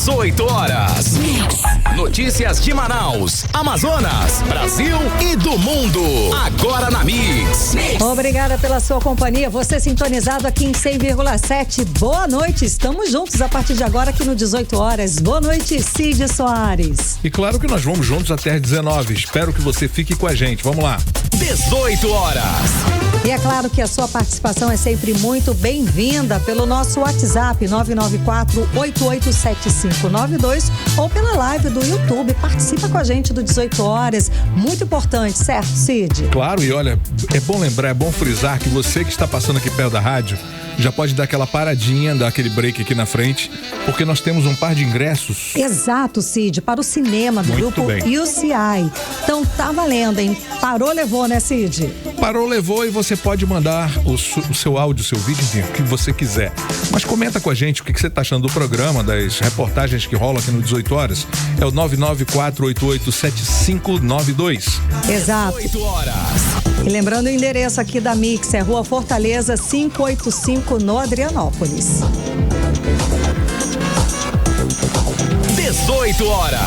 18 horas. Notícias de Manaus, Amazonas, Brasil e do mundo. Agora na Mix. Obrigada pela sua companhia. Você sintonizado aqui em 100,7. Boa noite. Estamos juntos a partir de agora aqui no 18 horas. Boa noite, Cid Soares. E claro que nós vamos juntos até às 19. Espero que você fique com a gente. Vamos lá. 18 horas. E é claro que a sua participação é sempre muito bem-vinda pelo nosso WhatsApp 994-887592 ou pela live do YouTube. Participa com a gente do 18 horas. Muito importante, certo, Cid? Claro, e olha, é bom lembrar, é bom frisar que você que está passando aqui perto da rádio já pode dar aquela paradinha, dar aquele break aqui na frente, porque nós temos um par de ingressos. Exato, Cid, para o cinema do Muito grupo bem. UCI. Então tá valendo, hein? Parou, levou, né, Cid? Parou, levou, e você pode mandar o seu áudio, o seu vídeo, enfim, o que você quiser. Mas comenta com a gente o que você está achando do programa, das reportagens que rolam aqui no 18 horas. É o 994887592. Exato. 18 horas. E lembrando o endereço aqui da Mix, é Rua Fortaleza 585, no Adrianópolis. 18 horas.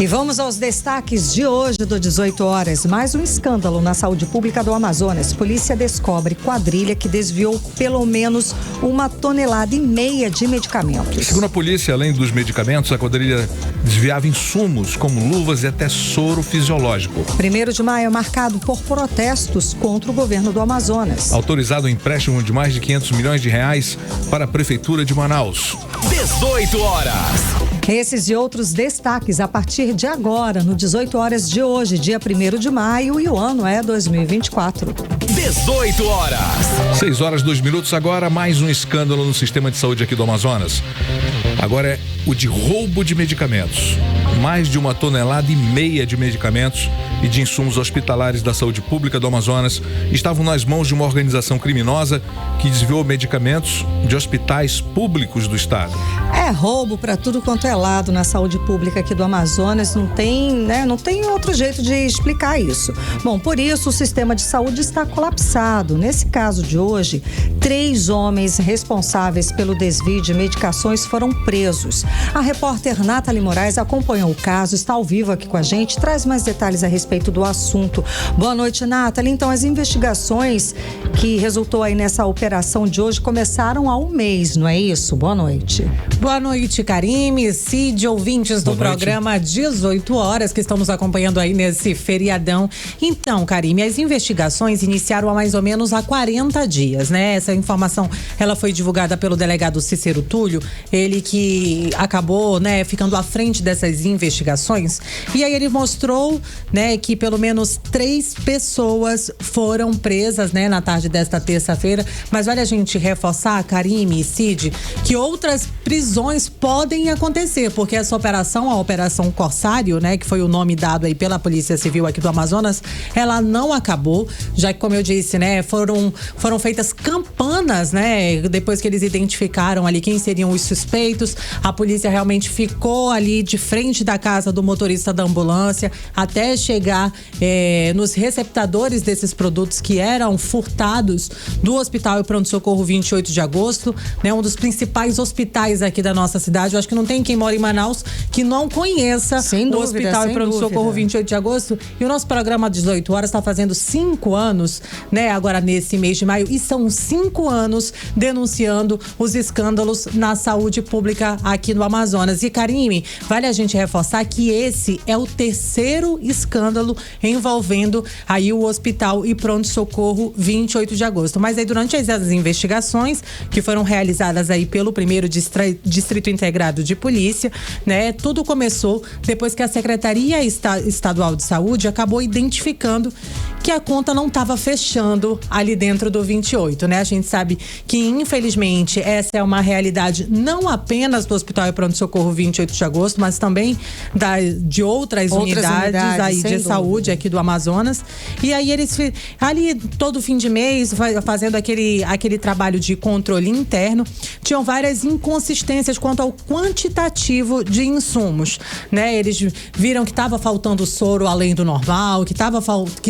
E vamos aos destaques de hoje do 18 horas. Mais um escândalo na saúde pública do Amazonas. Polícia descobre quadrilha que desviou pelo menos 1,5 tonelada de medicamentos. Segundo a polícia, além dos medicamentos, a quadrilha desviava insumos como luvas e até soro fisiológico. 1º de maio é marcado por protestos contra o governo do Amazonas. Autorizado um empréstimo de mais de R$500 milhões para a Prefeitura de Manaus. 18 horas. Esses e outros destaques a partir de agora, no 18 horas de hoje, dia 1º de maio, e o ano é 2024. 18 horas. 6 horas, 2 minutos agora, mais um escândalo no sistema de saúde aqui do Amazonas. Agora é o de roubo de medicamentos. Mais de 1,5 tonelada de medicamentos e de insumos hospitalares da saúde pública do Amazonas estavam nas mãos de uma organização criminosa que desviou medicamentos de hospitais públicos do estado. É roubo para tudo quanto é lado na saúde pública aqui do Amazonas. Não tem outro jeito de explicar isso. Bom, por isso o sistema de saúde está colapsado. Nesse caso de hoje, 3 homens responsáveis pelo desvio de medicações foram presos. A repórter Nathalie Moraes acompanhou o caso, está ao vivo aqui com a gente, traz mais detalhes a respeito do assunto. Boa noite, Nathalie. Então, as investigações que resultou aí nessa operação de hoje começaram há um mês, não é isso? Boa noite. Boa noite, Karime, Cid, ouvintes do programa 18 horas que estão nos acompanhando aí nesse feriadão. Então, Karime, as investigações iniciaram há mais ou menos há 40 dias, né? Essa informação, ela foi divulgada pelo delegado Cícero Túlio, ele que acabou, né, ficando à frente dessas investigações. E aí ele mostrou, né, que pelo menos 3 pessoas foram presas, né, na tarde desta terça-feira. Mas vale a gente reforçar, Karime e Cid, que outras prisões podem acontecer, porque essa operação, a Operação Corsário, né, que foi o nome dado aí pela Polícia Civil aqui do Amazonas, ela não acabou, já que, como eu disse, né, foram feitas campanas, né, depois que eles identificaram ali quem seriam os suspeitos. A polícia realmente ficou ali de frente da casa do motorista da ambulância até chegar nos receptadores desses produtos que eram furtados do Hospital e Pronto-Socorro 28 de Agosto, né, um dos principais hospitais aqui da nossa cidade. Eu acho que não tem quem mora em Manaus que não conheça o Hospital e Pronto-Socorro 28 de Agosto. E o nosso programa 18 horas está fazendo 5 anos, né, agora nesse mês de maio, e são 5 anos denunciando os escândalos na saúde pública aqui no Amazonas. E, Karime, vale a gente reforçar que esse é o 3º escândalo envolvendo aí o Hospital e Pronto-Socorro 28 de Agosto. Mas aí, durante as investigações que foram realizadas aí pelo 1º Distrito Integrado de Polícia, né, tudo começou depois que a Secretaria Estadual de Saúde acabou identificando que a conta não estava fechando ali dentro do 28, né? A gente sabe que, infelizmente, essa é uma realidade não apenas do Hospital e Pronto-Socorro 28 de Agosto, mas também de outras unidades aí de saúde aqui do Amazonas. E aí eles, ali todo fim de mês, fazendo aquele trabalho de controle interno, tinham várias inconsistências quanto ao quantitativo de insumos, né? Eles viram que estava faltando soro além do normal, que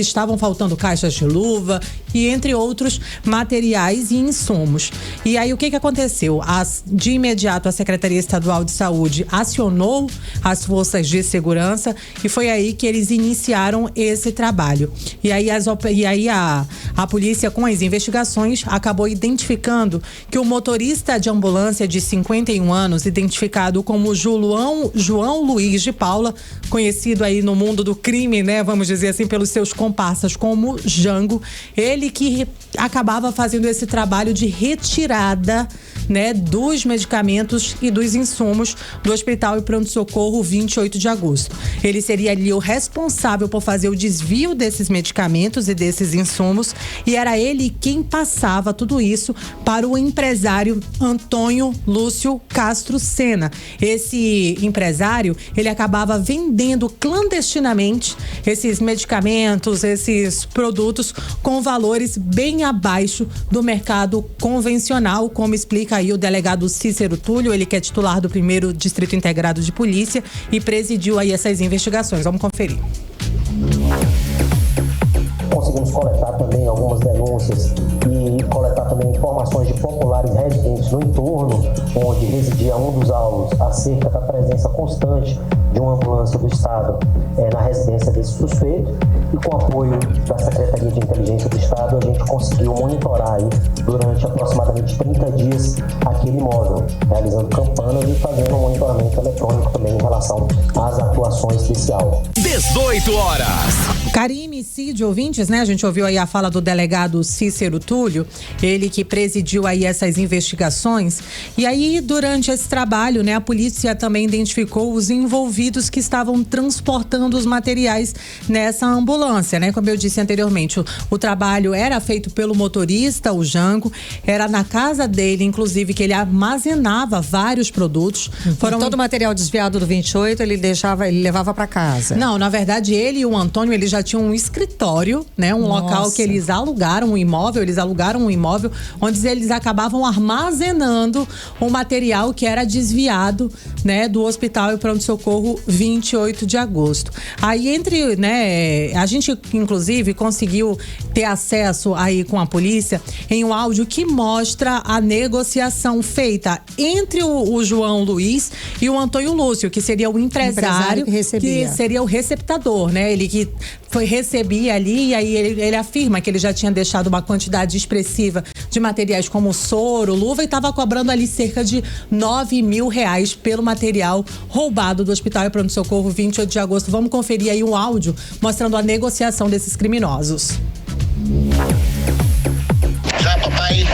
estavam faltando caixas de luva e entre outros materiais e insumos. E aí o que aconteceu? De imediato a Secretaria Estadual de Saúde acionou as forças de segurança e foi aí que eles iniciaram esse trabalho. E aí a polícia, com as investigações, acabou identificando que o motorista de ambulância de 51 anos, identificado como João Luiz de Paula, conhecido aí no mundo do crime, né, vamos dizer assim, pelos seus comparsas como Jango, ele que acabava fazendo esse trabalho de retirada, né, dos medicamentos e dos insumos do Hospital e Pronto-Socorro 28 de agosto. Ele seria ali o responsável por fazer o desvio desses medicamentos e desses insumos, e era ele quem passava tudo isso para o empresário Antônio Lúcio Castro Sena. Esse empresário, ele acabava vendendo clandestinamente esses medicamentos, esses produtos com valores bem abaixo do mercado convencional, como explica aí o delegado Cícero Túlio, ele que é titular do 1º Distrito Integrado de Polícia e presidiu aí essas investigações. Vamos conferir. Conseguimos coletar também algumas denúncias e coletar também informações de populares residentes no entorno, onde residia um dos alvos, acerca da presença constante de uma ambulância do Estado na residência desse suspeito, e com apoio da Secretaria de Inteligência do Estado, a gente conseguiu monitorar aí, durante aproximadamente 30 dias aquele imóvel, realizando campanas e fazendo um monitoramento eletrônico também em relação às atuações desse alvo. 18 horas. Karime, Cid, ouvintes, né? A gente ouviu aí a fala do delegado Cícero Túlio, ele que presidiu aí essas investigações. E aí, durante esse trabalho, né, a polícia também identificou os envolvidos que estavam transportando os materiais nessa ambulância, né? Como eu disse anteriormente, o trabalho era feito pelo motorista, o Jango, era na casa dele, inclusive, que ele armazenava vários produtos. Todo o material desviado do 28, ele levava para casa. Não, na verdade, ele e o Antônio, eles já tinham um escritório, né? Um local que eles alugaram, eles alugaram um imóvel onde eles acabavam armazenando o material que era desviado, né? Do Hospital e Pronto-Socorro 28 de agosto. Aí a gente inclusive conseguiu ter acesso aí com a polícia em um áudio que mostra a negociação feita entre o João Luiz e o Antônio Lúcio, que seria o empresário que seria o receptador, né? Ele que recebia ali, e aí ele afirma que ele já tinha deixado uma quantidade expressiva de materiais como soro, luva, e estava cobrando ali cerca de R$9.000 pelo material roubado do Hospital e Pronto-Socorro 28 de agosto. Vamos conferir aí um áudio mostrando a negociação desses criminosos. Já, papai.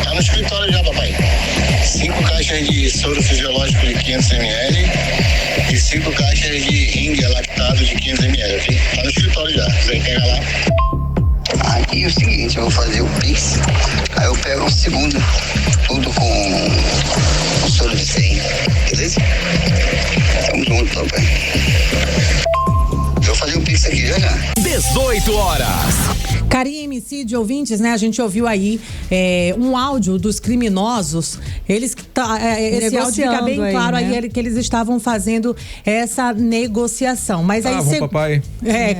Tá no escritório já, papai. 5 caixas de soro fisiológico de 500 ml e 5 caixas de ringue lactado de 500 ml, ok? Tá no escritório já. Você pega lá. Aqui é o seguinte, eu vou fazer o Pix, aí eu pego um segundo, tudo com soro de 100, beleza? Tamo junto, papai. Eu vou fazer o Pix aqui já. 18 horas. Karime, Cid, ouvintes, né? A gente ouviu aí um áudio dos criminosos. Esse áudio fica bem claro aí, né? Que eles estavam fazendo essa negociação. Mas aí papai.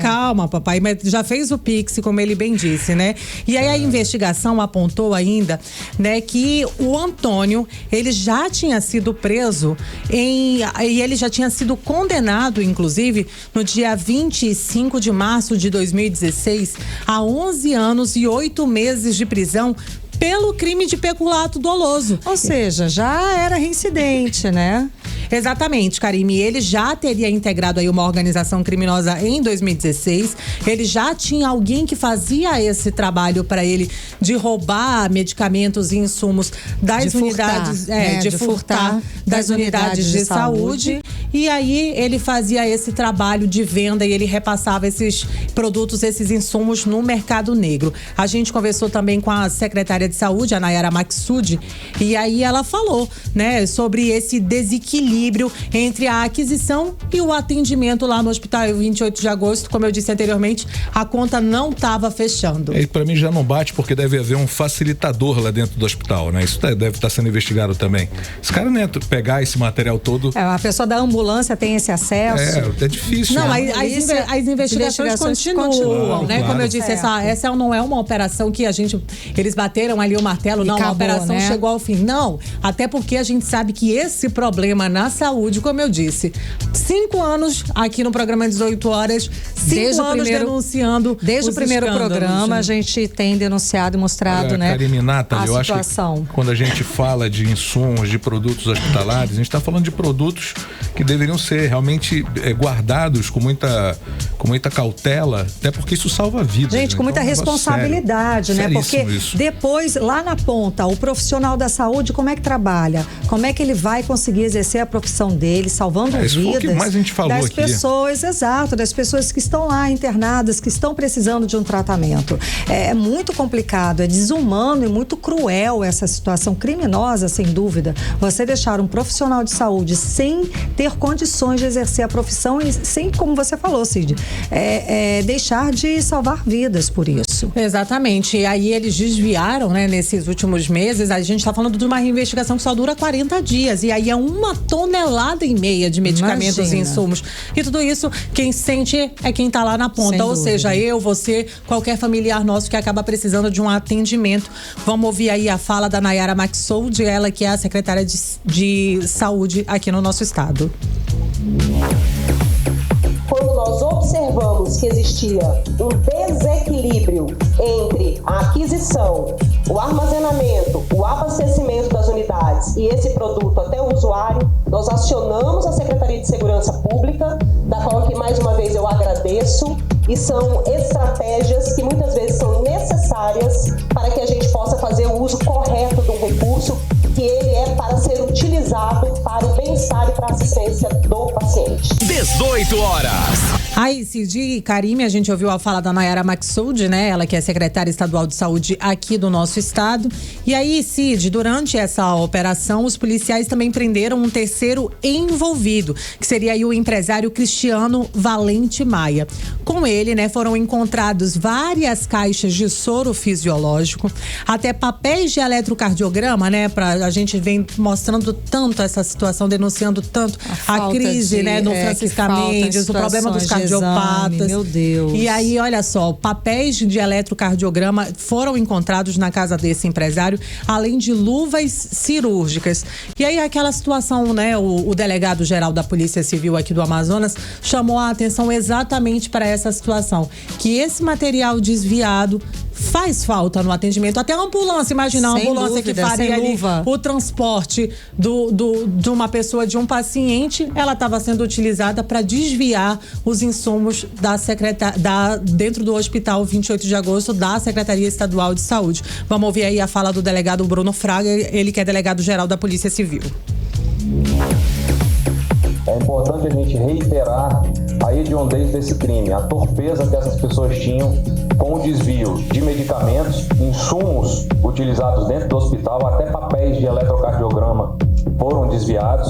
Calma, papai, mas já fez o Pix, como ele bem disse, né? E aí a investigação apontou ainda, né, que o Antônio, ele já tinha sido preso e ele já tinha sido condenado, inclusive, no dia 25 de março de 2016, a 11 anos e 8 meses de prisão pelo crime de peculato doloso. Ou seja, já era reincidente, né? Exatamente, Karime. Ele já teria integrado aí uma organização criminosa em 2016. Ele já tinha alguém que fazia esse trabalho para ele de roubar medicamentos e insumos das unidades, de furtar das unidades de saúde. E aí ele fazia esse trabalho de venda e ele repassava esses produtos, esses insumos no mercado negro. A gente conversou também com a secretária de Saúde, a Nayara Maxud, e aí ela falou, né, sobre esse desequilíbrio entre a aquisição e o atendimento lá no Hospital 28 de agosto. Como eu disse anteriormente, a conta não estava fechando. E para mim já não bate, porque deve haver um facilitador lá dentro do hospital, né? Isso deve estar sendo investigado também. Esse cara, né, pegar esse material todo... A pessoa da ambulância ambulância tem esse acesso. É difícil. Não, né? as investigações continuam, né? Claro. Como eu disse, essa não é uma operação que eles bateram ali o martelo, não, acabou, a operação né? chegou ao fim. Não, até porque a gente sabe que esse problema na saúde, como eu disse, 5 anos aqui no programa 18 horas, 5 anos denunciando. Desde o primeiro programa, né? a gente tem denunciado e mostrado, né? Karime, Nathalie, a eu situação. acho que quando a gente fala de insumos, de produtos hospitalares, a gente está falando de produtos que deveriam ser realmente guardados com muita cautela, até porque isso salva vidas. Gente, com muita responsabilidade, né? Porque depois, lá na ponta, o profissional da saúde, como é que trabalha? Como é que ele vai conseguir exercer a profissão dele, salvando vidas foi o que mais a gente falou das aqui. pessoas, exato, das pessoas que estão lá internadas, que estão precisando de um tratamento. É muito complicado, é desumano e muito cruel essa situação, criminosa, sem dúvida. Você deixar um profissional de saúde sem ter condições de exercer a profissão e sem, como você falou, Cid, deixar de salvar vidas por isso. Exatamente. E aí eles desviaram, né, nesses últimos meses. A gente está falando de uma investigação que só dura 40 dias. E aí é 1,5 tonelada de medicamentos e insumos. E tudo isso, quem sente é quem está lá na ponta. Ou seja, eu, você, qualquer familiar nosso que acaba precisando de um atendimento. Vamos ouvir aí a fala da Nayara Maxold, ela que é a secretária de saúde aqui no nosso estado. Quando nós observamos que existia um desequilíbrio entre a aquisição, o armazenamento, o abastecimento das unidades e esse produto até o usuário, nós acionamos a Secretaria de Segurança Pública, da qual que mais uma vez eu agradeço, e são estratégias que muitas vezes são necessárias para que a gente possa fazer o uso correto de um recurso que ele é para ser utilizado para o bem-estar e para a assistência do paciente. 18 horas. Aí, Cid e Karime, a gente ouviu a fala da Nayara Maxold, né? Ela que é secretária estadual de saúde aqui do nosso estado. E aí, Cid, durante essa operação, os policiais também prenderam um terceiro envolvido, que seria aí o empresário Cristiano Valente Maia. Com ele, né, foram encontrados várias caixas de soro fisiológico, até papéis de eletrocardiograma, né? A gente vem mostrando tanto essa situação, denunciando tanto a crise, né, no Francisca Mendes, o problema dos cardiopatas. Meu Deus. E aí, olha só, papéis de eletrocardiograma foram encontrados na casa desse empresário, além de luvas cirúrgicas. E aí, aquela situação, né, o delegado-geral da Polícia Civil aqui do Amazonas chamou a atenção exatamente para essa situação, que esse material desviado faz falta no atendimento. Até a ambulância, imagina, uma ambulância que faria ali o transporte de uma pessoa, de um paciente, ela estava sendo utilizada para desviar os insumos dentro do Hospital 28 de Agosto da Secretaria Estadual de Saúde. Vamos ouvir aí a fala do delegado Bruno Fraga, ele que é delegado-geral da Polícia Civil. É importante a gente reiterar a hediondez desse crime, a torpeza que essas pessoas tinham com o desvio de medicamentos, insumos utilizados dentro do hospital, até papéis de eletrocardiograma foram desviados,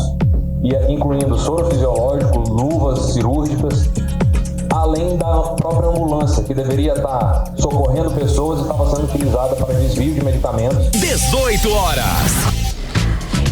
incluindo soro fisiológico, luvas cirúrgicas, além da própria ambulância, que deveria estar socorrendo pessoas e estava sendo utilizada para desvio de medicamentos. 18 horas.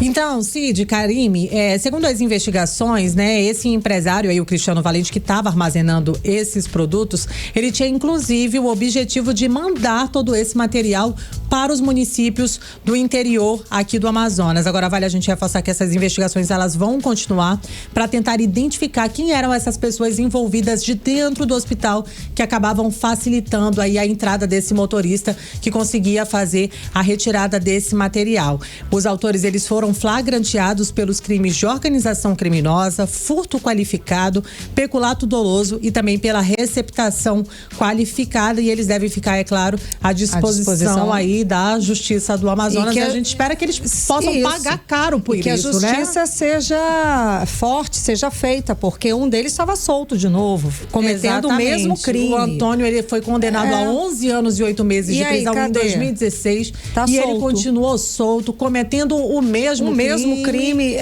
Então, Cid, Karime, segundo as investigações, né, esse empresário aí, o Cristiano Valente, que estava armazenando esses produtos, ele tinha inclusive o objetivo de mandar todo esse material para os municípios do interior aqui do Amazonas. Agora vale a gente reforçar que essas investigações elas vão continuar para tentar identificar quem eram essas pessoas envolvidas de dentro do hospital que acabavam facilitando aí a entrada desse motorista que conseguia fazer a retirada desse material. Os autores, eles foram flagranteados pelos crimes de organização criminosa, furto qualificado, peculato doloso e também pela receptação qualificada, e eles devem ficar, é claro, à disposição aí da Justiça do Amazonas, e a gente espera que eles possam pagar caro por isso, que a Justiça seja forte, seja feita, porque um deles estava solto de novo, cometendo o mesmo crime. O Antônio, ele foi condenado a 11 anos e 8 meses de prisão em 2016 e ele continuou solto, cometendo o mesmo mesmo crime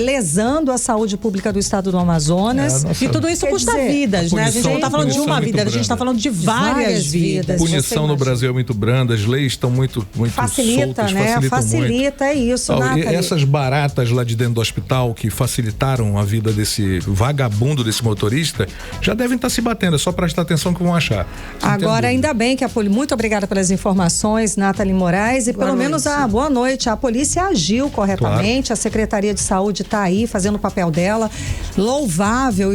lesando a saúde pública do estado do Amazonas. E tudo isso custa vidas, né? A gente não está falando de uma vida, a gente está falando de várias vidas. A punição no Brasil é muito branda, as leis estão muito facilita, soltas, né? Facilita, é isso, Nathalie. Essas baratas lá de dentro do hospital que facilitaram a vida desse vagabundo, desse motorista, já devem estar se batendo, é só prestar atenção que vão achar. Agora, ainda bem que a polícia, muito obrigada pelas informações, Nathalie Moraes, e boa pelo noite. Menos, boa noite, a polícia agiu corretamente, claro. A Secretaria de Saúde está aí fazendo o papel dela, louvável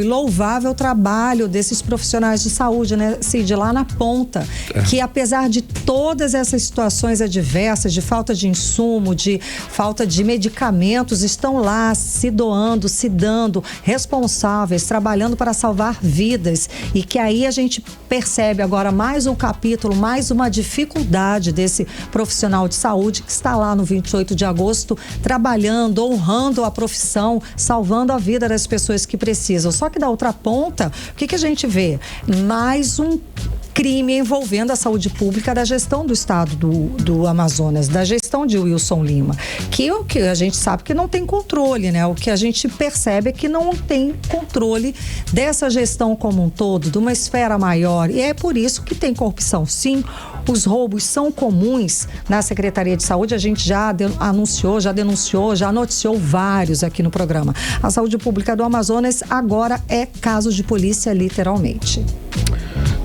o trabalho desses profissionais de saúde, né, Cid, lá na ponta, que apesar de todas essas situações adversas, de falta de insumo, de falta de medicamentos, estão lá se doando, se dando, responsáveis, trabalhando para salvar vidas, e que aí a gente percebe agora mais um capítulo, mais uma dificuldade desse profissional de saúde que está lá no 28 de agosto, trabalhando, honrando a profissão, salvando a vida das pessoas que precisam. Só que da outra ponta, o que a gente vê? Mais um crime envolvendo a saúde pública da gestão do estado do Amazonas, da gestão de Wilson Lima, que o que a gente sabe que não tem controle, né? O que a gente percebe é que não tem controle dessa gestão como um todo, de uma esfera maior, e é por isso que tem corrupção, sim. Os roubos são comuns na Secretaria de Saúde, a gente já anunciou, já denunciou, já noticiou vários aqui no programa. A saúde pública do Amazonas agora é caso de polícia, literalmente.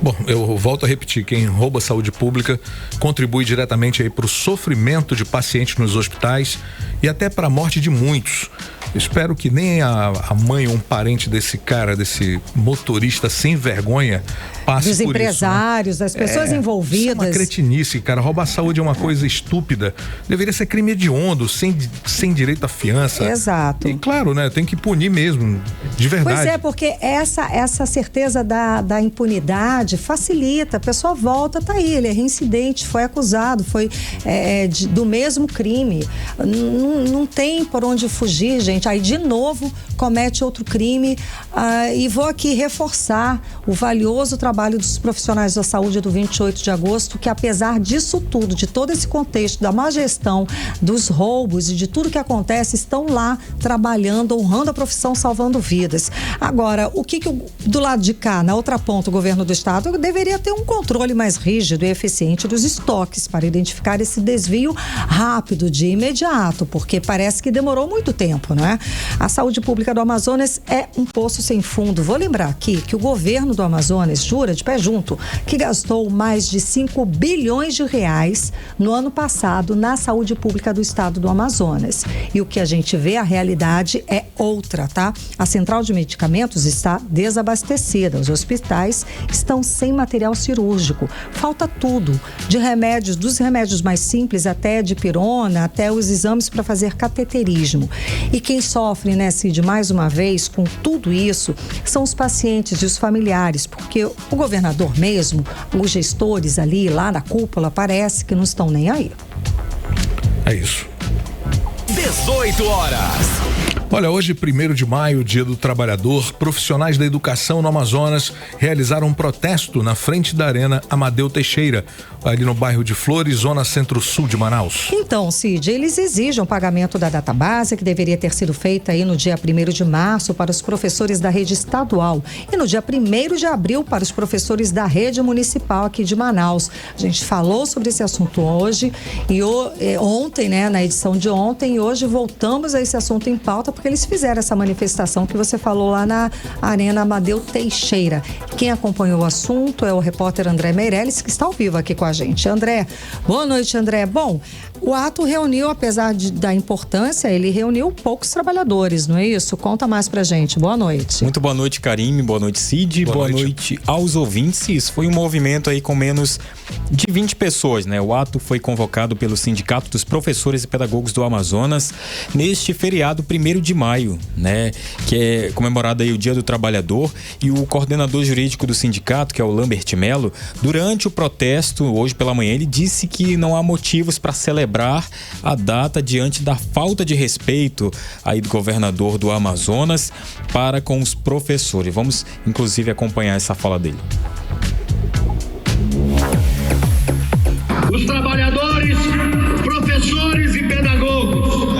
Bom, eu volto a repetir, quem rouba a saúde pública contribui diretamente aí para o sofrimento de pacientes nos hospitais e até para a morte de muitos. Espero que nem a mãe ou um parente desse cara, desse motorista sem vergonha, passe dos por empresários, isso, né? das pessoas envolvidas. Isso é uma cretinice, cara. Roubar a saúde é uma coisa estúpida. Deveria ser crime hediondo, sem direito à fiança. Exato. E claro, né? Tem que punir mesmo, de verdade. Pois é, porque essa certeza da impunidade facilita. A pessoa volta, tá aí, ele é reincidente, foi acusado, foi do mesmo crime. Não tem por onde fugir, gente. Aí, de novo, comete outro crime. E vou aqui reforçar o valioso trabalho dos profissionais da saúde do 28 de agosto, que apesar disso tudo, de todo esse contexto, da má gestão, dos roubos e de tudo que acontece, estão lá trabalhando, honrando a profissão, salvando vidas. Agora, o que do lado de cá, na outra ponta, o governo do estado deveria ter um controle mais rígido e eficiente dos estoques para identificar esse desvio rápido, de imediato, porque parece que demorou muito tempo, não é? A saúde pública do Amazonas é um poço sem fundo. Vou lembrar aqui que o governo do Amazonas jura de pé junto que gastou mais de 5 bilhões de reais no ano passado na saúde pública do estado do Amazonas. E o que a gente vê, a realidade é outra, tá? A central de medicamentos está desabastecida, os hospitais estão sem material cirúrgico, falta tudo, de remédios, dos remédios mais simples até de pirona, até os exames para fazer cateterismo. E quem sofre, né, Cid, mais uma vez com tudo isso, são os pacientes e os familiares, porque o governador mesmo, os gestores ali, lá na cúpula, parece que não estão nem aí. É isso. 18 horas. Olha, hoje, 1º de maio, Dia do Trabalhador, profissionais da educação no Amazonas realizaram um protesto na frente da Arena Amadeu Teixeira, ali no bairro de Flores, zona centro-sul de Manaus. Então, Cid, eles exigem o pagamento da database, que deveria ter sido feita aí no dia 1º de março para os professores da rede estadual e no dia 1º de abril para os professores da rede municipal aqui de Manaus. A gente falou sobre esse assunto hoje e ontem, né, na edição de ontem, e hoje voltamos a esse assunto em pauta, porque eles fizeram essa manifestação que você falou lá na Arena Amadeu Teixeira. Quem acompanhou o assunto é o repórter André Meirelles, que está ao vivo aqui com a gente. André, boa noite, André. Bom, o ato reuniu, apesar da importância, ele reuniu poucos trabalhadores, não é isso? Conta mais pra gente. Boa noite. Muito boa noite, Karime. Boa noite, Cid. Boa noite aos ouvintes. Isso foi um movimento aí com menos de 20 pessoas, né? O ato foi convocado pelo Sindicato dos Professores e Pedagogos do Amazonas neste feriado 1º de maio, né? Que é comemorado aí o Dia do Trabalhador, e o coordenador jurídico do sindicato, que é o Lambert Melo, durante o protesto, hoje pela manhã, ele disse que não há motivos para celebrar a data diante da falta de respeito aí do governador do Amazonas para com os professores. Vamos, inclusive, acompanhar essa fala dele. Os trabalhadores, professores e pedagogos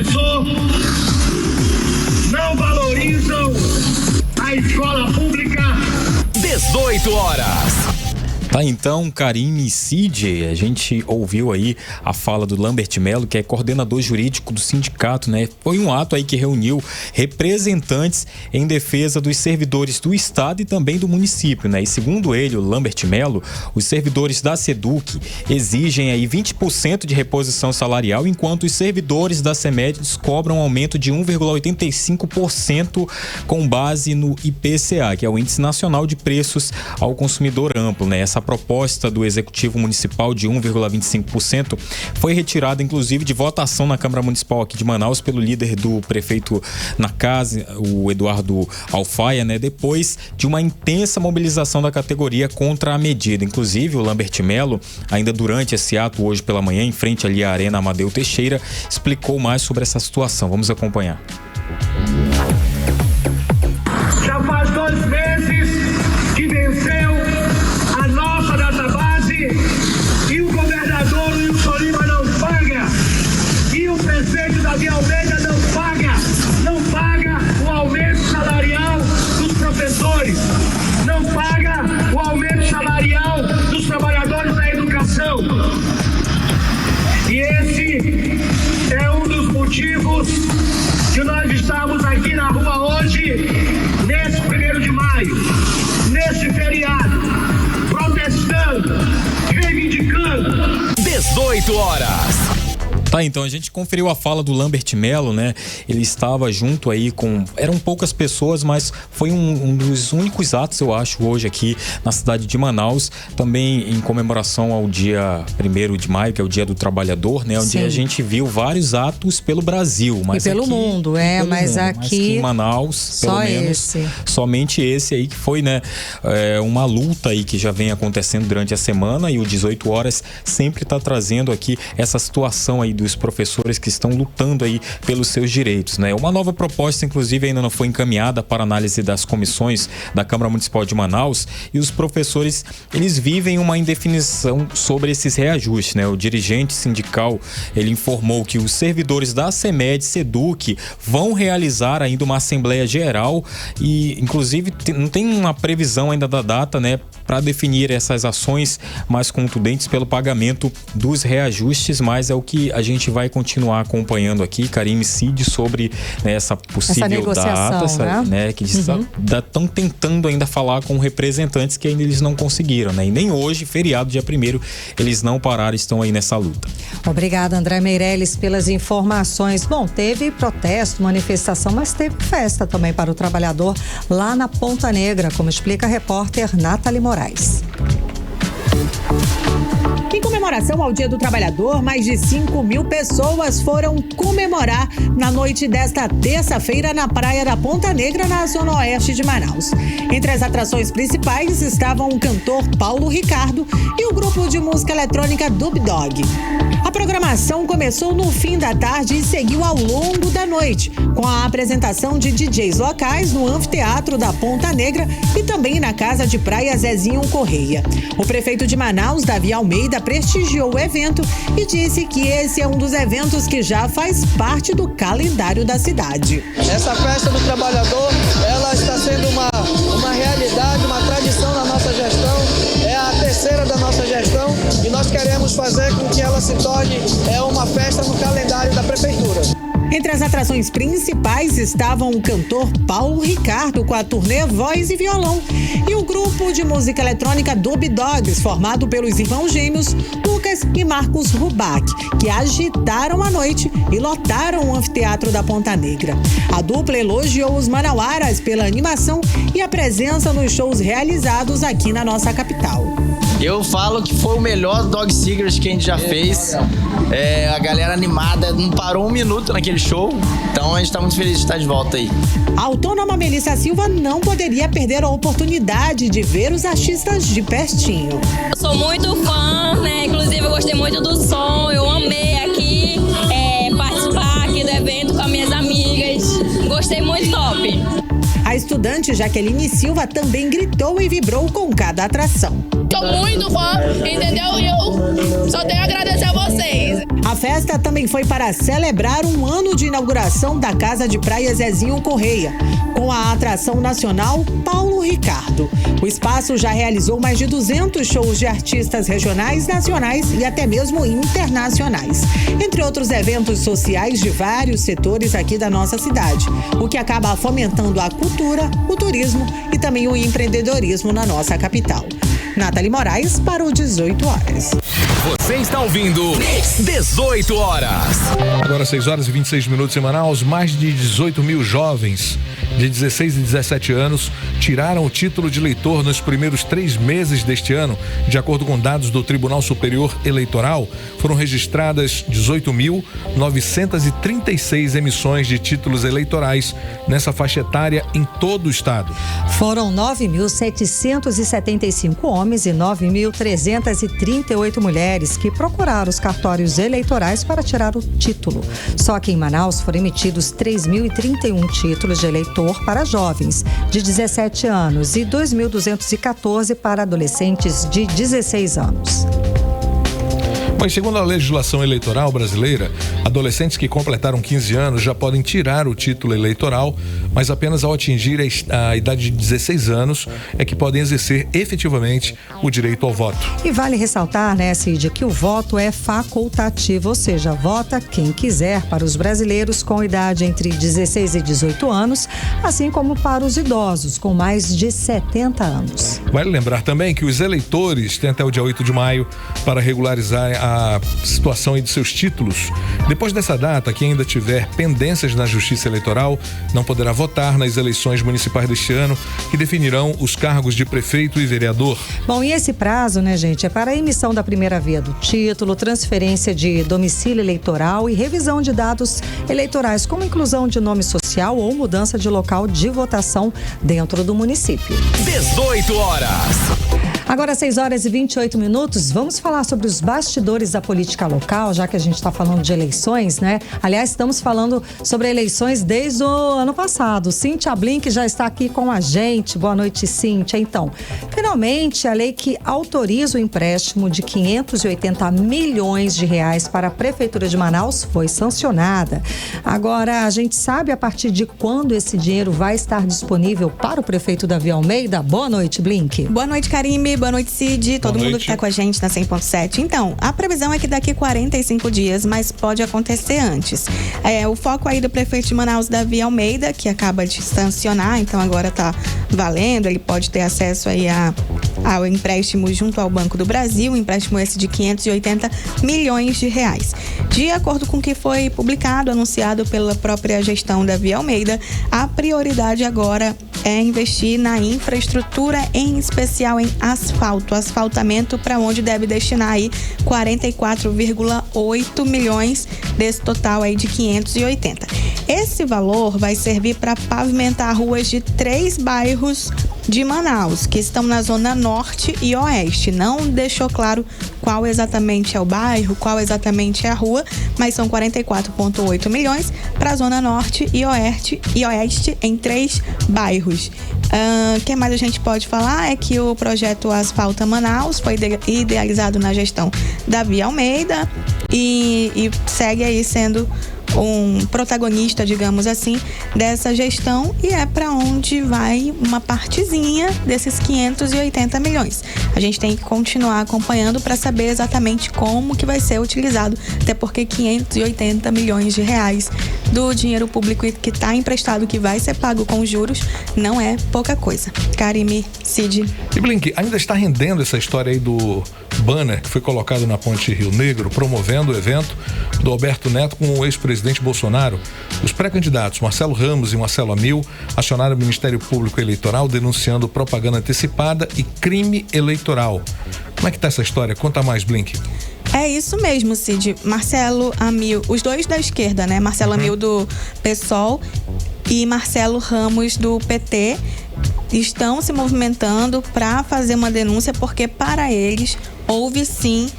professor, não valorizam a escola pública. 18 horas. Tá, então, Karime e Cid, a gente ouviu aí a fala do Lambert Melo, que é coordenador jurídico do sindicato, né? Foi um ato aí que reuniu representantes em defesa dos servidores do Estado e também do município, né? E segundo ele, o Lambert Melo, os servidores da SEDUC exigem aí 20% de reposição salarial, enquanto os servidores da CEMEDES cobram um aumento de 1,85% com base no IPCA, que é o Índice Nacional de Preços ao Consumidor Amplo, né? Essa proposta do Executivo Municipal de 1,25% foi retirada, inclusive, de votação na Câmara Municipal aqui de Manaus pelo líder do prefeito na casa, o Eduardo Alfaia, né? Depois de uma intensa mobilização da categoria contra a medida. Inclusive, o Lambert Melo, ainda durante esse ato hoje pela manhã, em frente ali à Arena Amadeu Teixeira, explicou mais sobre essa situação. Vamos acompanhar. Já faz 2 meses que venceu a nossa database e o governador Wilson Lima não paga, e o prefeito Davi Almeida não paga o aumento salarial dos professores, não paga o aumento salarial dos trabalhadores da educação. E esse é um dos motivos que nós estamos aqui na rua hoje, nesse 1º de maio, nesse feriado, protestando, reivindicando. 18 horas. Tá, então a gente conferiu a fala do Lambert Melo, né? Ele estava junto aí com... Eram poucas pessoas, mas foi um dos únicos atos, eu acho, hoje aqui na cidade de Manaus, também em comemoração ao dia 1º de maio, que é o Dia do Trabalhador, né? Onde Sim. a gente viu vários atos pelo Brasil. Mas e pelo aqui, mundo, mas aqui... em Manaus, pelo menos, somente esse aí que foi, né? Uma luta aí que já vem acontecendo durante a semana, e o 18 horas sempre está trazendo aqui essa situação aí dos professores que estão lutando aí pelos seus direitos, né? Uma nova proposta, inclusive, ainda não foi encaminhada para análise das comissões da Câmara Municipal de Manaus, e os professores, eles vivem uma indefinição sobre esses reajustes, né? O dirigente sindical, ele informou que os servidores da CEMEDES, SEDUC, vão realizar ainda uma Assembleia Geral e, inclusive, não tem uma previsão ainda da data, né, para definir essas ações mais contundentes pelo pagamento dos reajustes, mas é o que a gente vai continuar acompanhando aqui, Karime, Cid, sobre, né, essa possível data, né, que estão tentando ainda falar com representantes que ainda eles não conseguiram, né? E nem hoje, feriado, dia 1º, eles não pararam, estão aí nessa luta. Obrigada, André Meirelles, pelas informações. Bom, teve protesto, manifestação, mas teve festa também para o trabalhador lá na Ponta Negra, como explica a repórter Nathalie Moraes. Em comemoração ao Dia do Trabalhador, mais de 5.000 pessoas foram comemorar na noite desta terça-feira na praia da Ponta Negra, na zona oeste de Manaus. Entre as atrações principais estavam o cantor Paulo Ricardo e o grupo de música eletrônica Dub Dog. A programação começou no fim da tarde e seguiu ao longo da noite, com a apresentação de DJs locais no anfiteatro da Ponta Negra e também na casa de praia Zezinho Correia. O prefeito de Manaus, Davi Almeida, prestigiou o evento e disse que esse é um dos eventos que já faz parte do calendário da cidade. Essa festa do trabalhador, ela está sendo uma realidade, uma tradição na nossa gestão, é a terceira da nossa gestão e nós queremos fazer com que ela se torne uma festa no calendário da prefeitura. Entre as atrações principais estavam o cantor Paulo Ricardo com a turnê Voz e Violão e o grupo de música eletrônica Dub Dogs, formado pelos irmãos gêmeos Lucas e Marcos Rubac, que agitaram a noite e lotaram o anfiteatro da Ponta Negra. A dupla elogiou os manauaras pela animação e a presença nos shows realizados aqui na nossa capital. Eu falo que foi o melhor Dog Seekers que a gente já fez. A galera animada, não parou um minuto naquele show. Então a gente tá muito feliz de estar de volta aí. A autônoma Melissa Silva não poderia perder a oportunidade de ver os artistas de pertinho. Eu sou muito fã, né? Inclusive eu gostei muito do som. Eu amei aqui participar aqui do evento com as minhas amigas. Gostei muito, top. As estudante Jaqueline Silva também gritou e vibrou com cada atração. Tô muito fã, entendeu? E eu só tenho a agradecer a vocês. A festa também foi para celebrar um ano de inauguração da Casa de Praia Zezinho Correia, com a atração nacional Paulo Ricardo. O espaço já realizou mais de 200 shows de artistas regionais, nacionais e até mesmo internacionais, entre outros eventos sociais de vários setores aqui da nossa cidade, o que acaba fomentando a cultura, o turismo e também o empreendedorismo na nossa capital. Nathalie Moraes para o 18 horas. Você está ouvindo 18 horas. Agora 6 horas e 26 minutos em Manaus. Mais de 18 mil jovens de 16 e 17 anos tiraram o título de eleitor nos primeiros 3 meses deste ano. De acordo com dados do Tribunal Superior Eleitoral, foram registradas 18.936 emissões de títulos eleitorais nessa faixa etária em todo o estado. Foram 9.775 homens e 9.338 mulheres que procuraram os cartórios eleitorais para tirar o título. Só que em Manaus foram emitidos 3.031 títulos de eleitor para jovens de 17 anos e 2.214 para adolescentes de 16 anos. Mas segundo a legislação eleitoral brasileira, adolescentes que completaram 15 anos já podem tirar o título eleitoral, mas apenas ao atingir a idade de 16 anos é que podem exercer efetivamente o direito ao voto. E vale ressaltar, né, Cid, que o voto é facultativo, ou seja, vota quem quiser para os brasileiros com idade entre 16 e 18 anos, assim como para os idosos com mais de 70 anos. Vale lembrar também que os eleitores têm até o dia 8 de maio para regularizar a situação de seus títulos. Depois dessa data, quem ainda tiver pendências na Justiça Eleitoral não poderá votar nas eleições municipais deste ano, que definirão os cargos de prefeito e vereador. Bom, e esse prazo, né, gente, é para a emissão da primeira via do título, transferência de domicílio eleitoral e revisão de dados eleitorais, como inclusão de nome social ou mudança de local de votação dentro do município. 18 horas. Agora 6 horas e 28 minutos, vamos falar sobre os bastidores da política local, já que a gente está falando de eleições, né? Aliás, estamos falando sobre eleições desde o ano passado. Cíntia Blink já está aqui com a gente. Boa noite, Cíntia. Então, finalmente, a lei que autoriza o empréstimo de 580 milhões de reais para a Prefeitura de Manaus foi sancionada. Agora, a gente sabe a partir de quando esse dinheiro vai estar disponível para o prefeito Davi Almeida? Boa noite, Blink. Boa noite, Karime. Boa noite, Cid. Todo mundo que está com a gente na 100.7. Então, a previsão é que daqui 45 dias, mas pode acontecer antes. O foco aí do prefeito de Manaus, Davi Almeida, que acaba de sancionar, então agora está valendo, ele pode ter acesso aí ao empréstimo junto ao Banco do Brasil, um empréstimo esse de 580 milhões de reais. De acordo com o que foi publicado, anunciado pela própria gestão Davi Almeida, a prioridade agora é investir na infraestrutura, em especial em asfaltamento, para onde deve destinar aí 44,8 milhões desse total aí de 580. Esse valor vai servir para pavimentar ruas de 3 bairros de Manaus, que estão na zona norte e oeste. Não deixou claro qual exatamente é o bairro, qual exatamente é a rua, mas são 44,8 milhões para a zona norte e oeste em 3 bairros. O que mais a gente pode falar é que o projeto Asfalta Manaus foi idealizado na gestão Davi Almeida e segue aí sendo um protagonista, digamos assim, dessa gestão, e é para onde vai uma partezinha desses 580 milhões. A gente tem que continuar acompanhando para saber exatamente como que vai ser utilizado, até porque 580 milhões de reais do dinheiro público que está emprestado, que vai ser pago com juros, não é pouca coisa. Karime, Cid. E Blink, ainda está rendendo essa história aí do banner que foi colocado na Ponte Rio Negro, promovendo o evento do Alberto Neto com o ex-presidente Bolsonaro. Os pré-candidatos Marcelo Ramos e Marcelo Amil acionaram o Ministério Público Eleitoral denunciando propaganda antecipada e crime eleitoral. Como é que tá essa história? Conta mais, Blink. É isso mesmo, Cid. Marcelo Amil, os dois da esquerda, né? Marcelo Amil do PSOL e Marcelo Ramos do PT estão se movimentando para fazer uma denúncia, porque para eles houve sim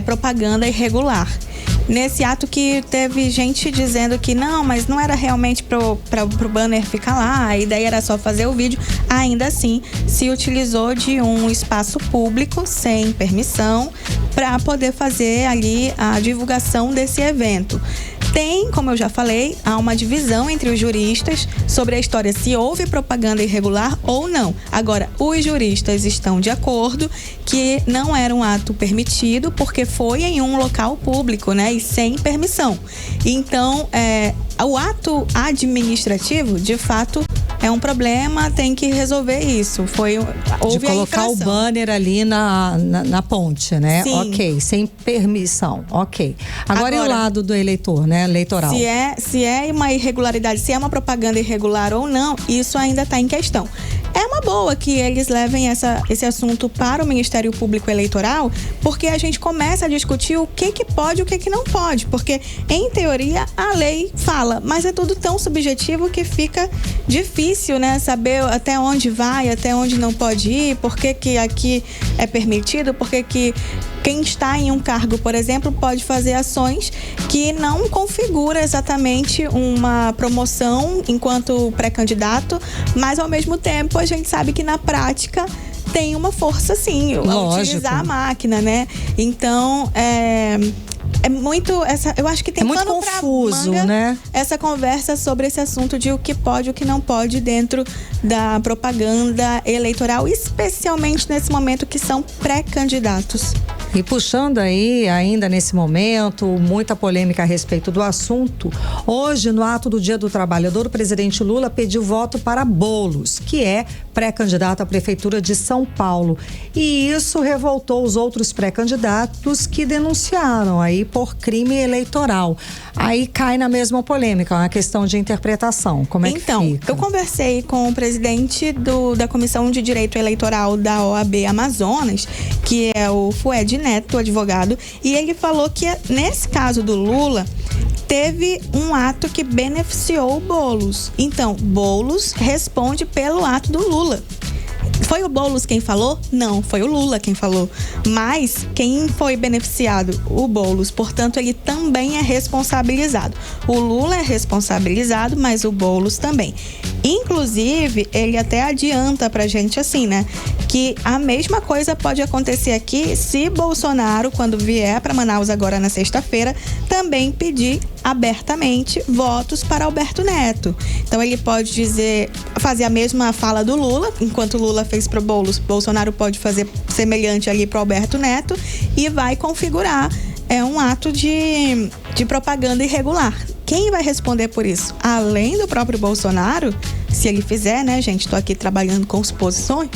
propaganda irregular. nesse ato que teve gente dizendo que não, mas não era realmente pro banner ficar lá, a ideia era só fazer o vídeo. Ainda assim, se utilizou de um espaço público sem permissão para poder fazer ali a divulgação desse evento. Tem, como eu já falei, há uma divisão entre os juristas sobre a história se houve propaganda irregular ou não. Agora, os juristas estão de acordo que não era um ato permitido porque foi em um local público, né, e sem permissão. Então, o ato administrativo, de fato, é um problema, tem que resolver isso. Houve de colocar o banner ali na ponte, né? Sim. Ok, sem permissão, ok. Agora e o lado do eleitor, né? Eleitoral. Se é uma irregularidade, se é uma propaganda irregular ou não, isso ainda está em questão. É uma boa que eles levem esse assunto para o Ministério Público Eleitoral, porque a gente começa a discutir o que pode e o que não pode, porque em teoria a lei fala, mas é tudo tão subjetivo que fica difícil, né, saber até onde vai, até onde não pode ir, por que aqui é permitido, por que quem está em um cargo, por exemplo, pode fazer ações que não configura exatamente uma promoção enquanto pré-candidato, mas ao mesmo tempo a gente sabe que na prática tem uma força sim, utilizar a máquina, né? Então, é muito eu acho que tem muito confuso, né? Essa conversa sobre esse assunto de o que pode e o que não pode dentro da propaganda eleitoral, especialmente nesse momento que são pré-candidatos. E puxando aí, ainda nesse momento, muita polêmica a respeito do assunto. Hoje, no ato do Dia do Trabalhador, o presidente Lula pediu voto para Boulos, que é pré-candidato à Prefeitura de São Paulo. E isso revoltou os outros pré-candidatos que denunciaram aí por crime eleitoral. Aí cai na mesma polêmica, uma questão de interpretação. Como é que fica? Então, eu conversei com o presidente da Comissão de Direito Eleitoral da OAB Amazonas, que é o Fued Neto, advogado, e ele falou que nesse caso do Lula teve um ato que beneficiou o Boulos. Então, Boulos responde pelo ato do Lula. Foi o Boulos quem falou? Não, foi o Lula quem falou. Mas quem foi beneficiado? O Boulos. Portanto, ele também é responsabilizado. O Lula é responsabilizado, mas o Boulos também. Inclusive, ele até adianta pra gente assim, né? Que a mesma coisa pode acontecer aqui se Bolsonaro, quando vier para Manaus agora na sexta-feira, também pedir abertamente votos para Alberto Neto. Então ele pode fazer a mesma fala do Lula, enquanto o Lula fez para o Boulos, Bolsonaro pode fazer semelhante ali para Alberto Neto e vai configurar um ato de propaganda irregular. Quem vai responder por isso? Além do próprio Bolsonaro, se ele fizer, né, gente, estou aqui trabalhando com suposições,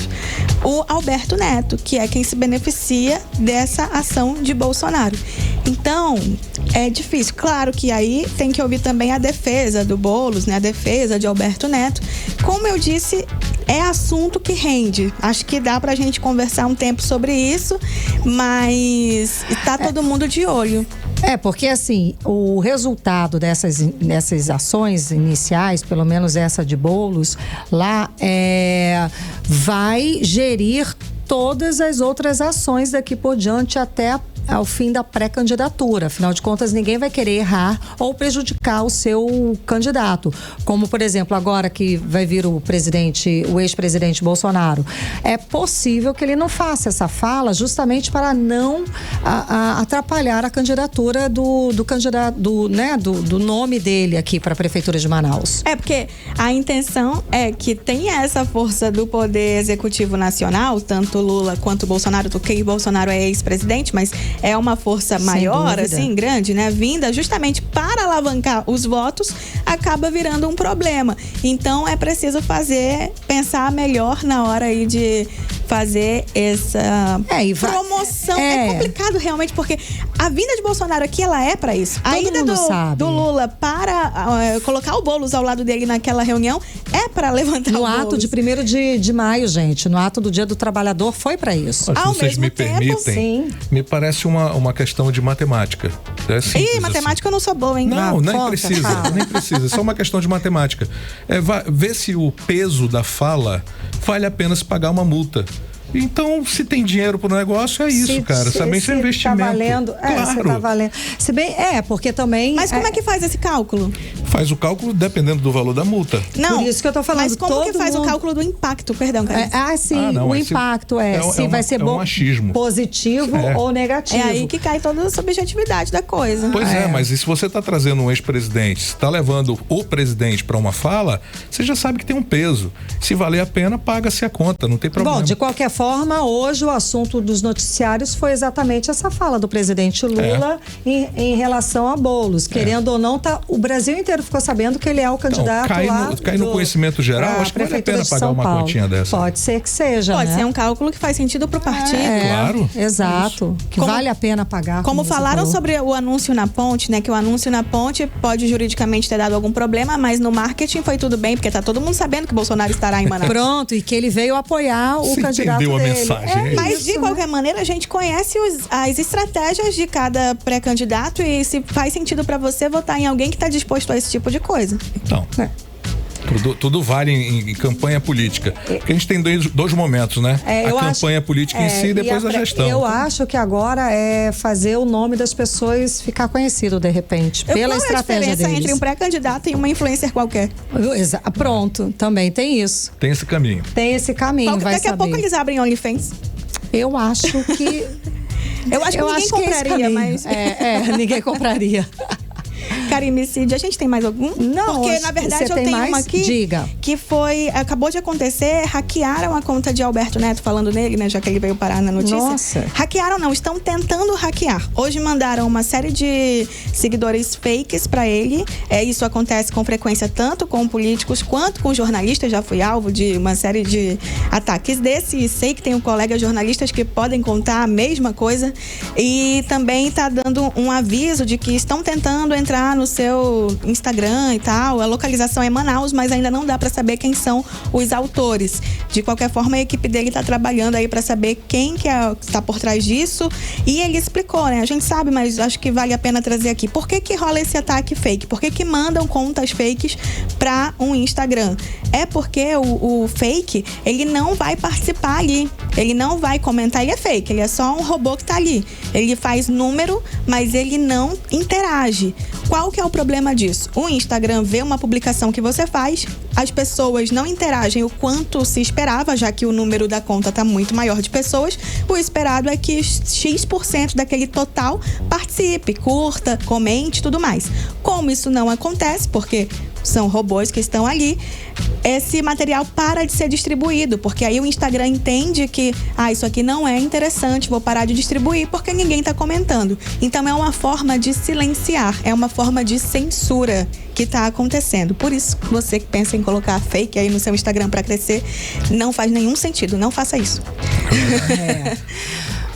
o Alberto Neto, que é quem se beneficia dessa ação de Bolsonaro. Então, é difícil. Claro que aí tem que ouvir também a defesa do Boulos, né, a defesa de Alberto Neto. Como eu disse, é assunto que rende. Acho que dá pra gente conversar um tempo sobre isso, mas tá todo mundo de olho. Porque assim, o resultado dessas ações iniciais, pelo menos essa de Boulos, lá vai gerir todas as outras ações daqui por diante até ao fim da pré-candidatura. Afinal de contas, ninguém vai querer errar ou prejudicar o seu candidato. Como, por exemplo, agora que vai vir o ex-presidente Bolsonaro. É possível que ele não faça essa fala justamente para não atrapalhar a candidatura do candidato, do nome dele aqui para a Prefeitura de Manaus. Porque a intenção é que tenha essa força do Poder Executivo Nacional, tanto Lula quanto Bolsonaro, porque Bolsonaro é ex-presidente, mas é uma força maior, assim, grande, né? Vinda justamente para alavancar os votos, acaba virando um problema. Então, é preciso pensar melhor na hora aí de fazer essa promoção. É complicado realmente, porque a vinda de Bolsonaro aqui, ela é para isso. A ida do Lula para colocar o Boulos ao lado dele naquela reunião é para levantar o Boulos. No ato de 1º de maio, gente, no ato do Dia do Trabalhador, foi para isso. Se vocês me permitem, me parece uma questão de matemática. Matemática eu não sou boa, hein? Não, nem precisa. É só uma questão de matemática. Ver se o peso da fala vale a pena se pagar uma multa. Então, se tem dinheiro pro negócio, é isso, cara. Também é investimento. Tá valendo. Claro. Você tá valendo. Se bem, porque também. Mas como é que faz esse cálculo? Faz o cálculo dependendo do valor da multa. Não. Por isso que eu tô falando. Mas como que faz o cálculo do impacto? Perdão, cara. Sim. O impacto se vai ser bom, positivo ou negativo. É aí que cai toda a subjetividade da coisa. Pois mas e se você tá trazendo um ex-presidente, se tá levando o presidente para uma fala, você já sabe que tem um peso. Se valer a pena, paga-se a conta, não tem problema. Bom, de qualquer forma, hoje o assunto dos noticiários foi exatamente essa fala do presidente Lula em relação a Boulos. Querendo ou não, o Brasil inteiro ficou sabendo que ele é o candidato cai no conhecimento geral, acho que vale a pena pagar uma continha dessa. Pode ser que seja, Pode ser um cálculo que faz sentido pro partido. Claro. Exato. Que vale a pena pagar. Como falaram sobre o anúncio na ponte, né? Que o anúncio na ponte pode juridicamente ter dado algum problema, mas no marketing foi tudo bem, porque tá todo mundo sabendo que o Bolsonaro estará em Manaus. Pronto, e que ele veio apoiar o candidato dele. A mensagem. Mas de qualquer maneira, a gente conhece as estratégias de cada pré-candidato e se faz sentido pra você votar em alguém que tá disposto a esse tipo de coisa. Então. Tudo vale em campanha política. Porque a gente tem dois momentos, né? A campanha política em si e depois a gestão. Eu acho que agora é fazer o nome das pessoas ficar conhecido, de repente, pela estratégia deles. Qual é a diferença entre um pré-candidato e uma influencer qualquer? Pronto, também tem isso. Tem esse caminho. Daqui a pouco eles abrem OnlyFans. Eu acho que... eu acho que ninguém compraria, mas... ninguém compraria. Karime Cid, a gente tem mais algum? Não. Porque, na verdade, eu tenho uma aqui. Diga. Que acabou de acontecer, hackearam a conta de Alberto Neto, falando nele, né? Já que ele veio parar na notícia. Nossa. Hackearam não, estão tentando hackear. Hoje mandaram uma série de seguidores fakes pra ele. Isso acontece com frequência tanto com políticos quanto com jornalistas. Já fui alvo de uma série de ataques desse. E sei que tem colegas jornalistas que podem contar a mesma coisa. E também tá dando um aviso de que estão tentando entrar no seu Instagram e tal. A localização é Manaus, mas ainda não dá para saber quem são os autores. De qualquer forma, a equipe dele tá trabalhando aí para saber quem que está por trás disso. E ele explicou, né? A gente sabe, mas acho que vale a pena trazer aqui. Por que rola esse ataque fake? Por que mandam contas fakes para um Instagram? É porque o fake, ele não vai participar ali. Ele não vai comentar, ele é fake. Ele é só um robô que tá ali. Ele faz número, mas ele não interage. Qual que é o problema disso? O Instagram vê uma publicação que você faz, as pessoas não interagem o quanto se esperava, já que o número da conta está muito maior de pessoas. O esperado é que X% daquele total participe, curta, comente e tudo mais. Como isso não acontece, porque são robôs que estão ali, esse material para de ser distribuído, porque aí o Instagram entende que isso aqui não é interessante, vou parar de distribuir porque ninguém está comentando. Então é uma forma de silenciar, é uma forma de censura que está acontecendo. Por isso, você que pensa em colocar fake aí no seu Instagram para crescer, não faz nenhum sentido, não faça isso.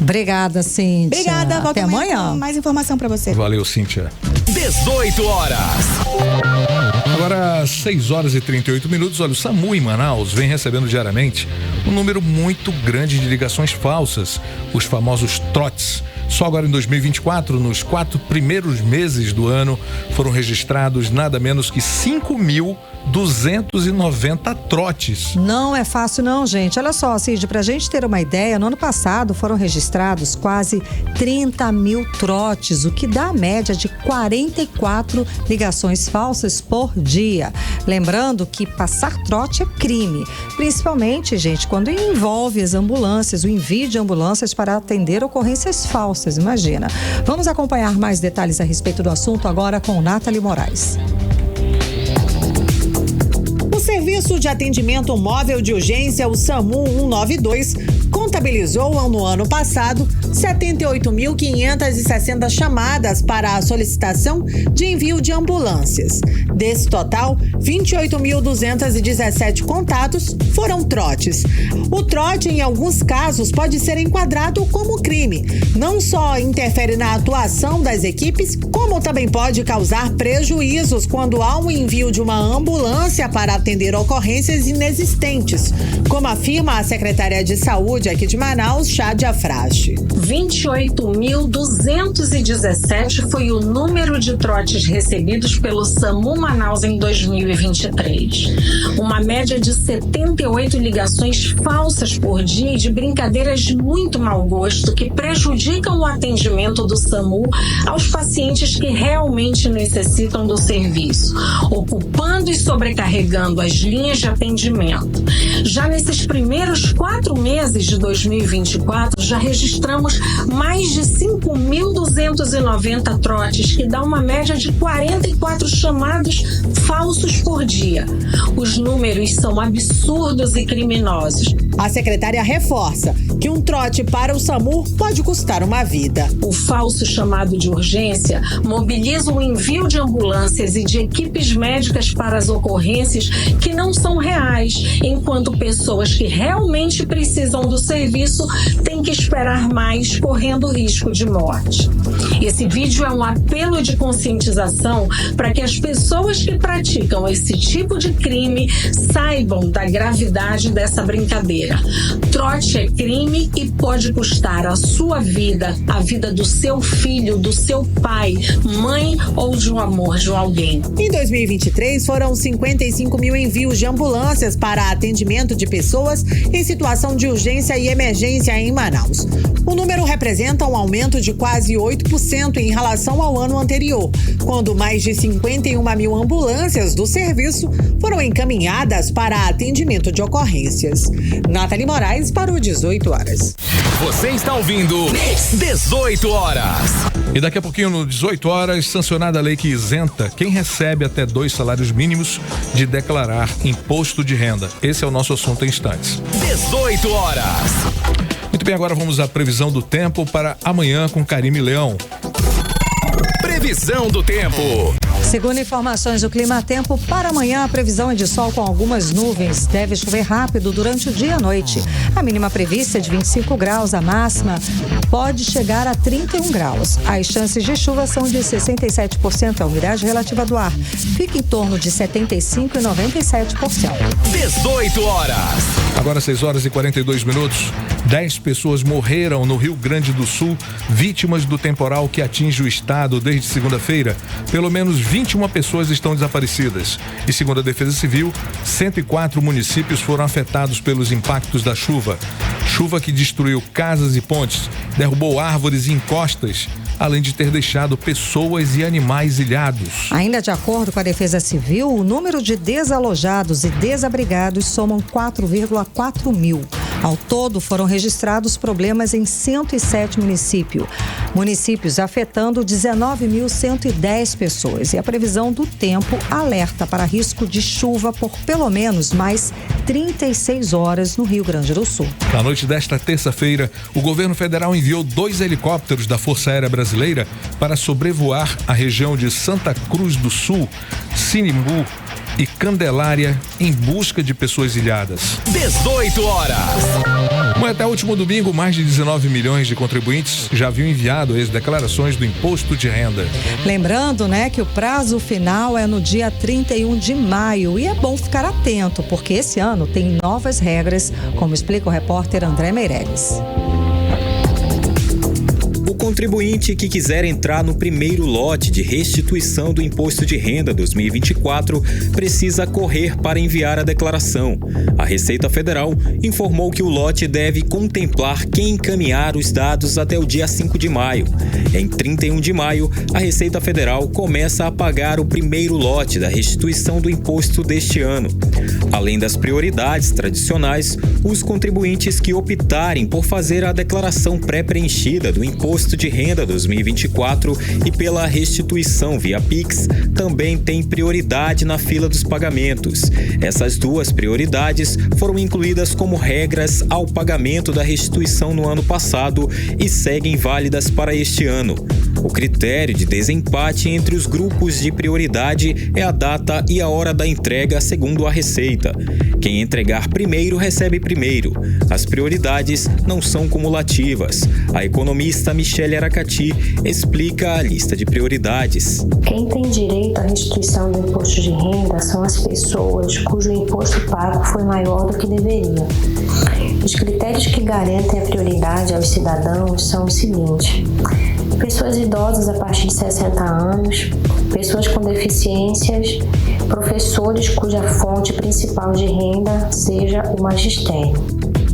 Obrigada, Cíntia. Obrigada, volta até amanhã. Com mais informação para você. Valeu, Cíntia. 18 horas. Agora, 6 horas e 38 minutos. Olha, o SAMU em Manaus vem recebendo diariamente um número muito grande de ligações falsas, os famosos trotes. Só agora em 2024, nos 4 primeiros meses do ano, foram registrados nada menos que 5.290 trotes. Não é fácil não, gente. Olha só, Cid, pra gente ter uma ideia, no ano passado foram registrados quase 30 mil trotes, o que dá a média de 44 ligações falsas por dia. Lembrando que passar trote é crime, principalmente, gente, quando envolve as ambulâncias, o envio de ambulâncias para atender ocorrências falsas. Imagina. Vamos acompanhar mais detalhes a respeito do assunto agora com Nathalie Moraes. O Serviço de Atendimento Móvel de Urgência, o SAMU 192, contabilizou no ano passado 78.560 chamadas para a solicitação de envio de ambulâncias. Desse total, 28.217 contatos foram trotes. O trote, em alguns casos, pode ser enquadrado como crime. Não só interfere na atuação das equipes, como também pode causar prejuízos quando há um envio de uma ambulância para atender ocorrências inexistentes. Como afirma a secretária de Saúde aqui de de Manaus, Chádia Frache. 28.217 foi o número de trotes recebidos pelo SAMU Manaus em 2023. Uma média de 78 ligações falsas por dia e de brincadeiras de muito mau gosto que prejudicam o atendimento do SAMU aos pacientes que realmente necessitam do serviço, ocupando e sobrecarregando as linhas de atendimento. Já nesses primeiros 4 meses de 2024, já registramos mais de 5.290 trotes, que dá uma média de 44 chamados falsos por dia. Os números são absurdos e criminosos. A secretária reforça que um trote para o SAMU pode custar uma vida. O falso chamado de urgência mobiliza o envio de ambulâncias e de equipes médicas para as ocorrências que não são reais, enquanto pessoas que realmente precisam do serviço têm que esperar mais, correndo risco de morte. Esse vídeo é um apelo de conscientização para que as pessoas que praticam esse tipo de crime saibam da gravidade dessa brincadeira. Trote é crime e pode custar a sua vida, a vida do seu filho, do seu pai, mãe ou de um amor de alguém. Em 2023, foram 55 mil envios de ambulâncias para atendimento de pessoas em situação de urgência e emergência em Manaus. O número representa um aumento de quase 8% em relação ao ano anterior, quando mais de 51 mil ambulâncias do serviço foram encaminhadas para atendimento de ocorrências. Nathalie Moraes para o 18 horas. Você está ouvindo 18 horas. E daqui a pouquinho, no 18 horas, sancionada a lei que isenta quem recebe até 2 salários mínimos de declarar imposto de renda. Esse é o nosso assunto em instantes. 18 horas. Muito bem, agora vamos à previsão do tempo para amanhã com Karime Leão. Previsão do tempo. Segundo informações do Climatempo, para amanhã a previsão é de sol com algumas nuvens. Deve chover rápido durante o dia e a noite. A mínima prevista é de 25 graus, a máxima pode chegar a 31 graus. As chances de chuva são de 67%, a umidade relativa do ar fica em torno de 75% e 97%. 18 horas. Agora 6 horas e 42 minutos. 10 pessoas morreram no Rio Grande do Sul, vítimas do temporal que atinge o estado desde segunda-feira. Pelo menos 21 pessoas estão desaparecidas. E segundo a Defesa Civil, 104 municípios foram afetados pelos impactos da chuva. Chuva que destruiu casas e pontes, derrubou árvores e encostas, além de ter deixado pessoas e animais ilhados. Ainda de acordo com a Defesa Civil, o número de desalojados e desabrigados somam 4,4 mil. Ao todo, foram registrados problemas em 107 municípios, afetando 19.110 pessoas. E a previsão do tempo alerta para risco de chuva por pelo menos mais 36 horas no Rio Grande do Sul. Na noite desta terça-feira, o governo federal enviou 2 helicópteros da Força Aérea Brasileira para sobrevoar a região de Santa Cruz do Sul, Sinimbu e Candelária em busca de pessoas ilhadas. 18 horas. Mas até o último domingo, mais de 19 milhões de contribuintes já haviam enviado as declarações do imposto de renda. Lembrando, que o prazo final é no dia 31 de maio e é bom ficar atento, porque esse ano tem novas regras, como explica o repórter André Meirelles. O contribuinte que quiser entrar no primeiro lote de restituição do Imposto de Renda 2024 precisa correr para enviar a declaração. A Receita Federal informou que o lote deve contemplar quem encaminhar os dados até o dia 5 de maio. Em 31 de maio, a Receita Federal começa a pagar o primeiro lote da restituição do imposto deste ano. Além das prioridades tradicionais, os contribuintes que optarem por fazer a declaração pré-preenchida do Imposto de Renda 2024 e pela restituição via Pix também têm prioridade na fila dos pagamentos. Essas 2 prioridades foram incluídas como regras ao pagamento da restituição no ano passado e seguem válidas para este ano. O critério de desempate entre os grupos de prioridade é a data e a hora da entrega, segundo a Receita. Quem entregar primeiro recebe primeiro. As prioridades não são cumulativas. A economista Michele Aracati explica a lista de prioridades. Quem tem direito à restituição do imposto de renda são as pessoas cujo imposto pago foi maior do que deveria. Os critérios que garantem a prioridade aos cidadãos são os seguintes: pessoas idosas a partir de 60 anos, pessoas com deficiências, professores cuja fonte principal de renda seja o magistério.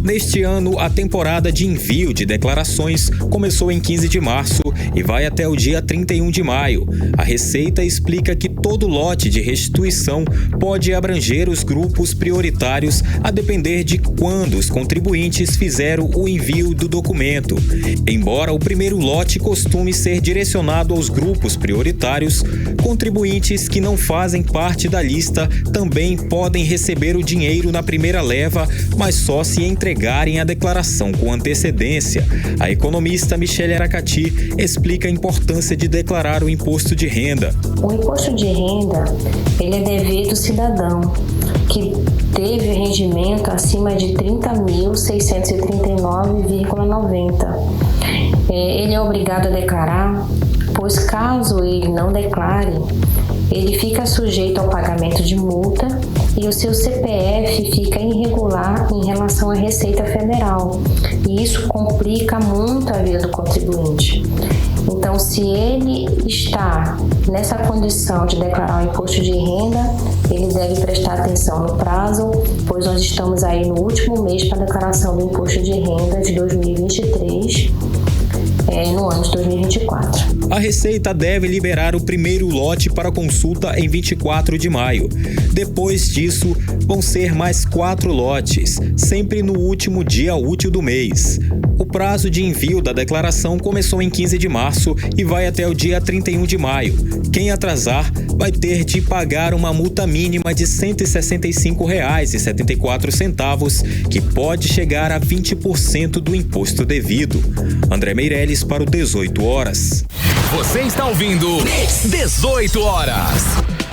Neste ano, a temporada de envio de declarações começou em 15 de março e vai até o dia 31 de maio. A Receita explica que todo lote de restituição pode abranger os grupos prioritários a depender de quando os contribuintes fizeram o envio do documento. Embora o primeiro lote costume ser direcionado aos grupos prioritários, contribuintes que não fazem parte da lista também podem receber o dinheiro na primeira leva, mas só se entregarem a declaração com antecedência. A economista Michele Aracati explica a importância de declarar o imposto de renda. O imposto de renda, ele é dever do cidadão que teve rendimento acima de 30.639,90. Ele é obrigado a declarar, pois caso ele não declare, ele fica sujeito ao pagamento de multa e o seu CPF fica irregular em relação à Receita Federal. E isso complica muito a vida do contribuinte. Então, se ele está nessa condição de declarar o imposto de renda, ele deve prestar atenção no prazo, pois nós estamos aí no último mês para a declaração do imposto de renda de 2023. No ano de 2024. A Receita deve liberar o primeiro lote para consulta em 24 de maio. Depois disso, vão ser mais 4 lotes, sempre no último dia útil do mês. O prazo de envio da declaração começou em 15 de março e vai até o dia 31 de maio. Quem atrasar vai ter de pagar uma multa mínima de R$ 165,74, que pode chegar a 20% do imposto devido. André Meirelles para o 18 Horas. Você está ouvindo 18 Horas.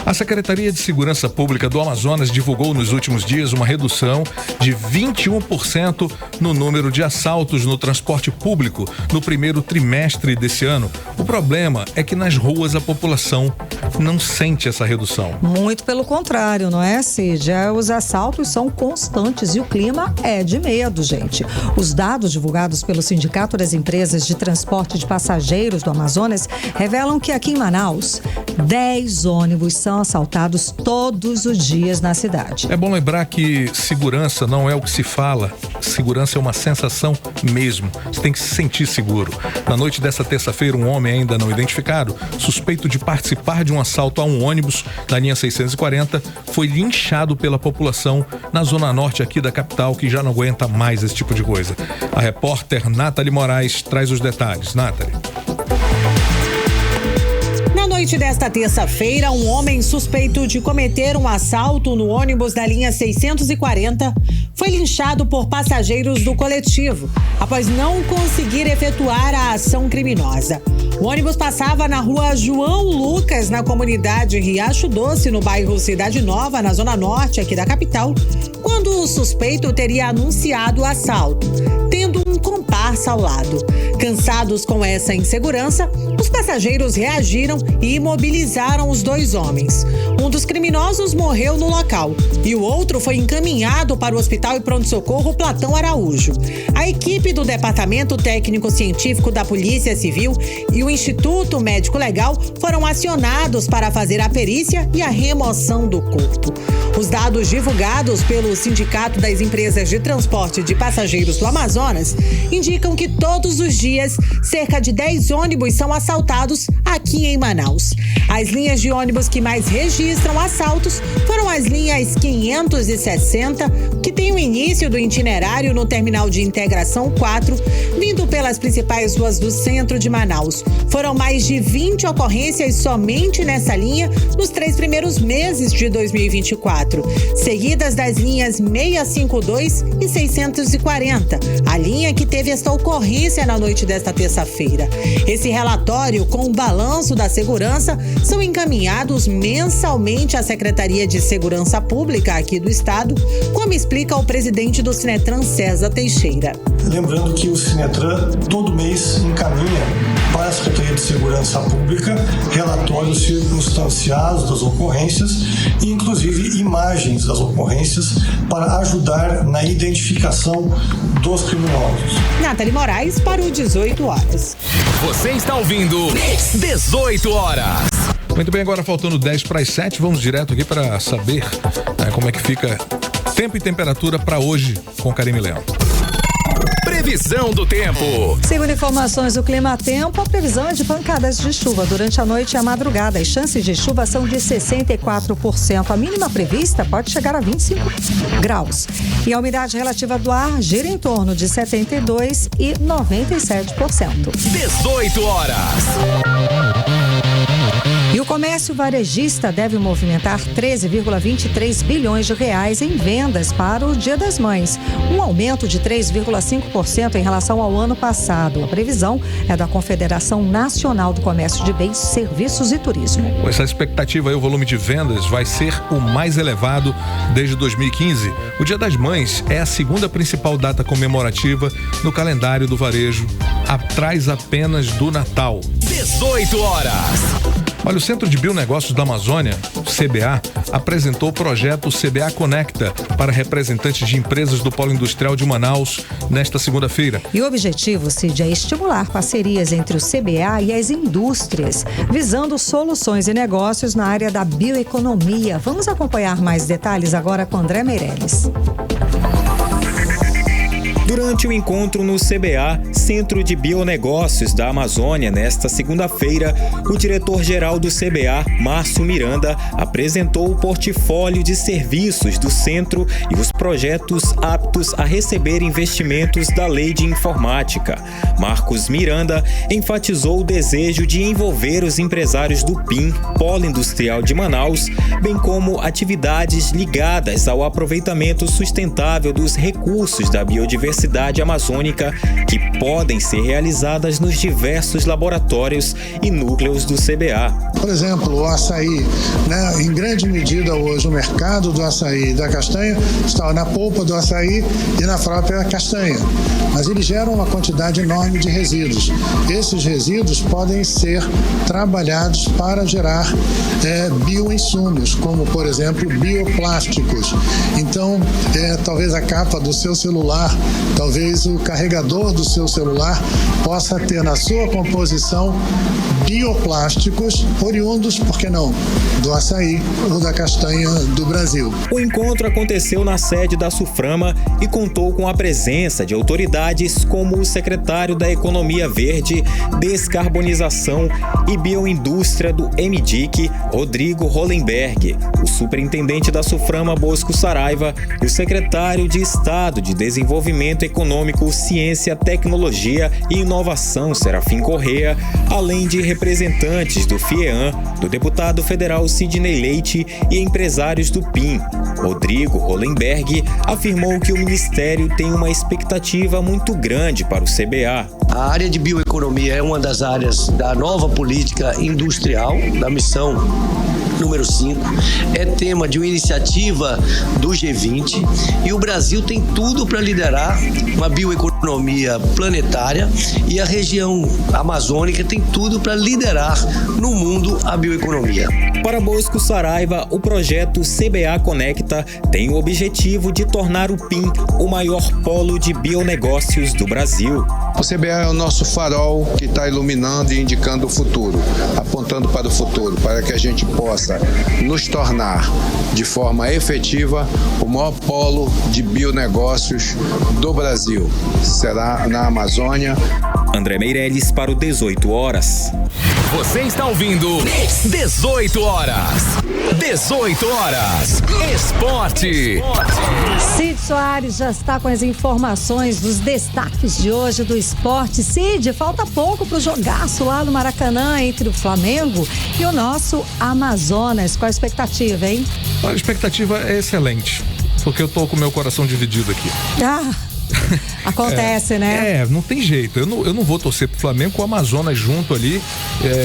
A Secretaria de Segurança Pública do Amazonas divulgou nos últimos dias uma redução de 21% no número de assaltos no transporte público no primeiro trimestre desse ano. O problema é que nas ruas a população não sente essa redução. Muito pelo contrário, não é, Cid? Os assaltos são constantes e o clima é de medo, gente. Os dados divulgados pelo Sindicato das Empresas de Transporte de Passageiros do Amazonas revelam que aqui em Manaus, 10 ônibus são assaltados todos os dias na cidade. É bom lembrar que segurança não é o que se fala, segurança é uma sensação mesmo. Você tem que se sentir seguro. Na noite dessa terça-feira, um homem ainda não identificado, suspeito de participar de um assalto a um ônibus da linha 640, foi linchado pela população na zona norte aqui da capital, que já não aguenta mais esse tipo de coisa. A repórter Nathalie Moraes traz os detalhes. Nathalie. Na noite desta terça-feira, um homem suspeito de cometer um assalto no ônibus da linha 640 foi linchado por passageiros do coletivo, após não conseguir efetuar a ação criminosa. O ônibus passava na rua João Lucas, na comunidade Riacho Doce, no bairro Cidade Nova, na zona norte aqui da capital, quando o suspeito teria anunciado o assalto, tendo um comparsa ao lado. Cansados com essa insegurança, os passageiros reagiram e imobilizaram os 2 homens. Um dos criminosos morreu no local e o outro foi encaminhado para o Hospital e Pronto-Socorro Platão Araújo. A equipe do Departamento Técnico-Científico da Polícia Civil e o Instituto Médico Legal foram acionados para fazer a perícia e a remoção do corpo. Os dados divulgados pelo Sindicato das Empresas de Transporte de Passageiros do Amazonas indicam que todos os dias cerca de 10 ônibus são assaltados aqui em Manaus. As linhas de ônibus que mais registram assaltos foram as linhas 560, que tem o início do itinerário no Terminal de Integração 4, vindo pelas principais ruas do centro de Manaus. Foram mais de 20 ocorrências somente nessa linha nos 3 primeiros meses de 2024, seguidas das linhas 652 e 640, a linha que teve esta ocorrência na noite desta terça-feira. Esse relatório, com o balanço da segurança, são encaminhados mensalmente à Secretaria de Segurança Pública aqui do estado, como explica o presidente do Sinetran, César Teixeira. Lembrando que o Sinetran todo mês encaminha para a Secretaria de Segurança Pública relatórios circunstanciados das ocorrências e, inclusive, imagens das ocorrências para ajudar na identificação dos criminosos. Nathalie Moraes para o 18 horas. Você está ouvindo 18 horas. Muito bem, agora faltando 10 para as 7, vamos direto aqui para saber como é que fica tempo e temperatura para hoje com Karime Leão. Previsão do tempo. Segundo informações do Clima Tempo, a previsão é de pancadas de chuva durante a noite e a madrugada. As chances de chuva são de 64%. A mínima prevista pode chegar a 25 graus. E a umidade relativa do ar gira em torno de 72% e 97%. 18 horas. E o comércio varejista deve movimentar 13,23 bilhões de reais em vendas para o Dia das Mães, um aumento de 3,5% em relação ao ano passado. A previsão é da Confederação Nacional do Comércio de Bens, Serviços e Turismo. Com essa expectativa aí, o volume de vendas vai ser o mais elevado desde 2015. O Dia das Mães é a segunda principal data comemorativa no calendário do varejo, atrás apenas do Natal. 18 horas. Olha, o Centro de Bionegócios da Amazônia, CBA, apresentou o projeto CBA Conecta para representantes de empresas do Polo Industrial de Manaus nesta segunda-feira. E o objetivo, Cid, é estimular parcerias entre o CBA e as indústrias, visando soluções e negócios na área da bioeconomia. Vamos acompanhar mais detalhes agora com André Meirelles. Durante o encontro no CBA, Centro de Bionegócios da Amazônia, nesta segunda-feira, o diretor-geral do CBA, Márcio Miranda, apresentou o portfólio de serviços do centro e os projetos aptos a receber investimentos da Lei de Informática. Marcos Miranda enfatizou o desejo de envolver os empresários do PIN, Polo Industrial de Manaus, bem como atividades ligadas ao aproveitamento sustentável dos recursos da biodiversidade amazônica que podem ser realizadas nos diversos laboratórios e núcleos do CBA. Por exemplo, o açaí, né? Em grande medida hoje o mercado do açaí e da castanha está na polpa do açaí e na própria castanha, mas eles geram uma quantidade enorme de resíduos. Esses resíduos podem ser trabalhados para gerar bioinsumos, como por exemplo bioplásticos. Então, talvez a capa do seu celular, talvez o carregador do seu celular possa ter na sua composição bioplásticos oriundos, por que não, do açaí ou da castanha do Brasil. O encontro aconteceu na sede da SUFRAMA e contou com a presença de autoridades como o secretário da Economia Verde, Descarbonização e Bioindústria do MDIC, Rodrigo Hollenberg, o superintendente da SUFRAMA, Bosco Saraiva, o secretário de Estado de Desenvolvimento Econômico, Ciência, Tecnologia e Inovação, Serafim Corrêa, além de representantes do FIEAM, do deputado federal Sidney Leite e empresários do PIN. Rodrigo Hollenberg afirmou que o Ministério tem uma expectativa muito grande para o CBA. A área de bioeconomia é uma das áreas da nova política industrial, da missão número 5, é tema de uma iniciativa do G20 e o Brasil tem tudo para liderar uma bioeconomia planetária e a região amazônica tem tudo para liderar no mundo a bioeconomia. Para Bosco Saraiva, o projeto CBA Conecta tem o objetivo de tornar o PIN o maior polo de bionegócios do Brasil. O CBA é o nosso farol que está iluminando e indicando o futuro, apontando para o futuro, para que a gente possa nos tornar de forma efetiva o maior polo de bionegócios do Brasil. Será na Amazônia. André Meirelles para o 18 horas. Você está ouvindo 18 horas. 18 horas. Esporte. Cid Soares já está com as informações dos destaques de hoje do esporte. Cid, falta pouco para o jogaço lá no Maracanã entre o Flamengo e o nosso Amazonas. Qual a expectativa, hein? A expectativa é excelente, porque eu tô com o meu coração dividido aqui. Acontece, né? Não tem jeito. Eu não vou torcer pro Flamengo com o Amazonas junto ali.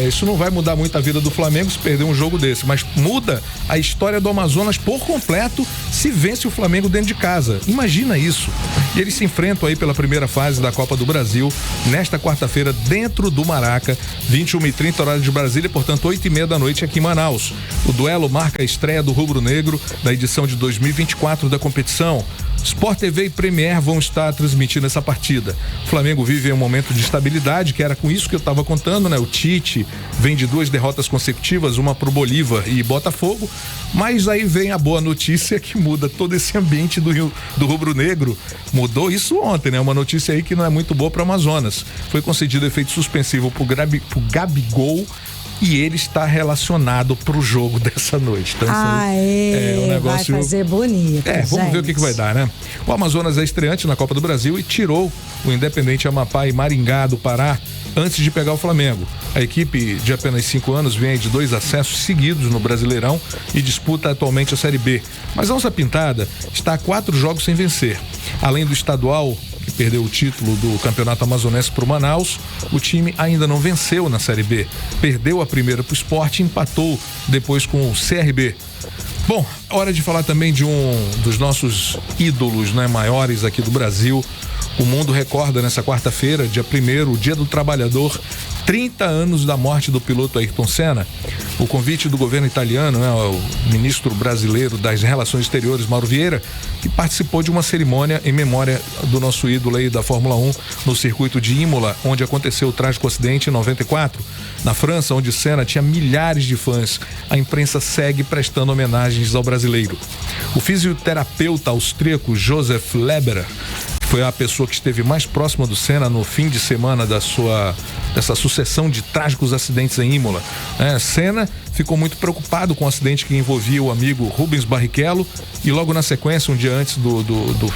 Isso não vai mudar muito a vida do Flamengo se perder um jogo desse, mas muda a história do Amazonas por completo se vence o Flamengo dentro de casa. Imagina isso. E eles se enfrentam aí pela primeira fase da Copa do Brasil nesta quarta-feira dentro do Maraca, 21h30 horário de Brasília, portanto 8h30 da noite aqui em Manaus. O duelo marca a estreia do Rubro Negro da edição de 2024 da competição. Sport TV e Premier vão estar transmitindo essa partida. O Flamengo vive um momento de estabilidade, que era com isso que eu estava contando, né? O Tite vem de 2 derrotas consecutivas, uma pro Bolívar e Botafogo, mas aí vem a boa notícia que muda todo esse ambiente do Rubro Negro. Mudou isso ontem, né? Uma notícia aí que não é muito boa para o Amazonas. Foi concedido efeito suspensivo pro Gabigol, e ele está relacionado pro jogo dessa noite. Então, um negócio... vai fazer bonito. Vamos ver o que vai dar, né? O Amazonas é estreante na Copa do Brasil e tirou o Independente Amapá e Maringá do Pará antes de pegar o Flamengo. A equipe de apenas 5 anos vem de 2 acessos seguidos no Brasileirão e disputa atualmente a Série B. Mas a Onça Pintada está a 4 jogos sem vencer. Além do estadual, que perdeu o título do Campeonato Amazonense para o Manaus, o time ainda não venceu na Série B. Perdeu a primeira para o Sport e empatou depois com o CRB. Bom, hora de falar também de um dos nossos ídolos, né, maiores aqui do Brasil. O mundo recorda nessa quarta-feira, dia 1º, o Dia do Trabalhador, 30 anos da morte do piloto Ayrton Senna. O convite do governo italiano, né, o ministro brasileiro das Relações Exteriores, Mauro Vieira, que participou de uma cerimônia em memória do nosso ídolo aí da Fórmula 1 no circuito de Imola, onde aconteceu o trágico acidente em 94. Na França, onde Senna tinha milhares de fãs, a imprensa segue prestando homenagens ao brasileiro. O fisioterapeuta austríaco Josef Leberer foi a pessoa que esteve mais próxima do Senna no fim de semana dessa sucessão de trágicos acidentes em Imola. Senna ficou muito preocupado com o acidente que envolvia o amigo Rubens Barrichello e logo na sequência, um dia antes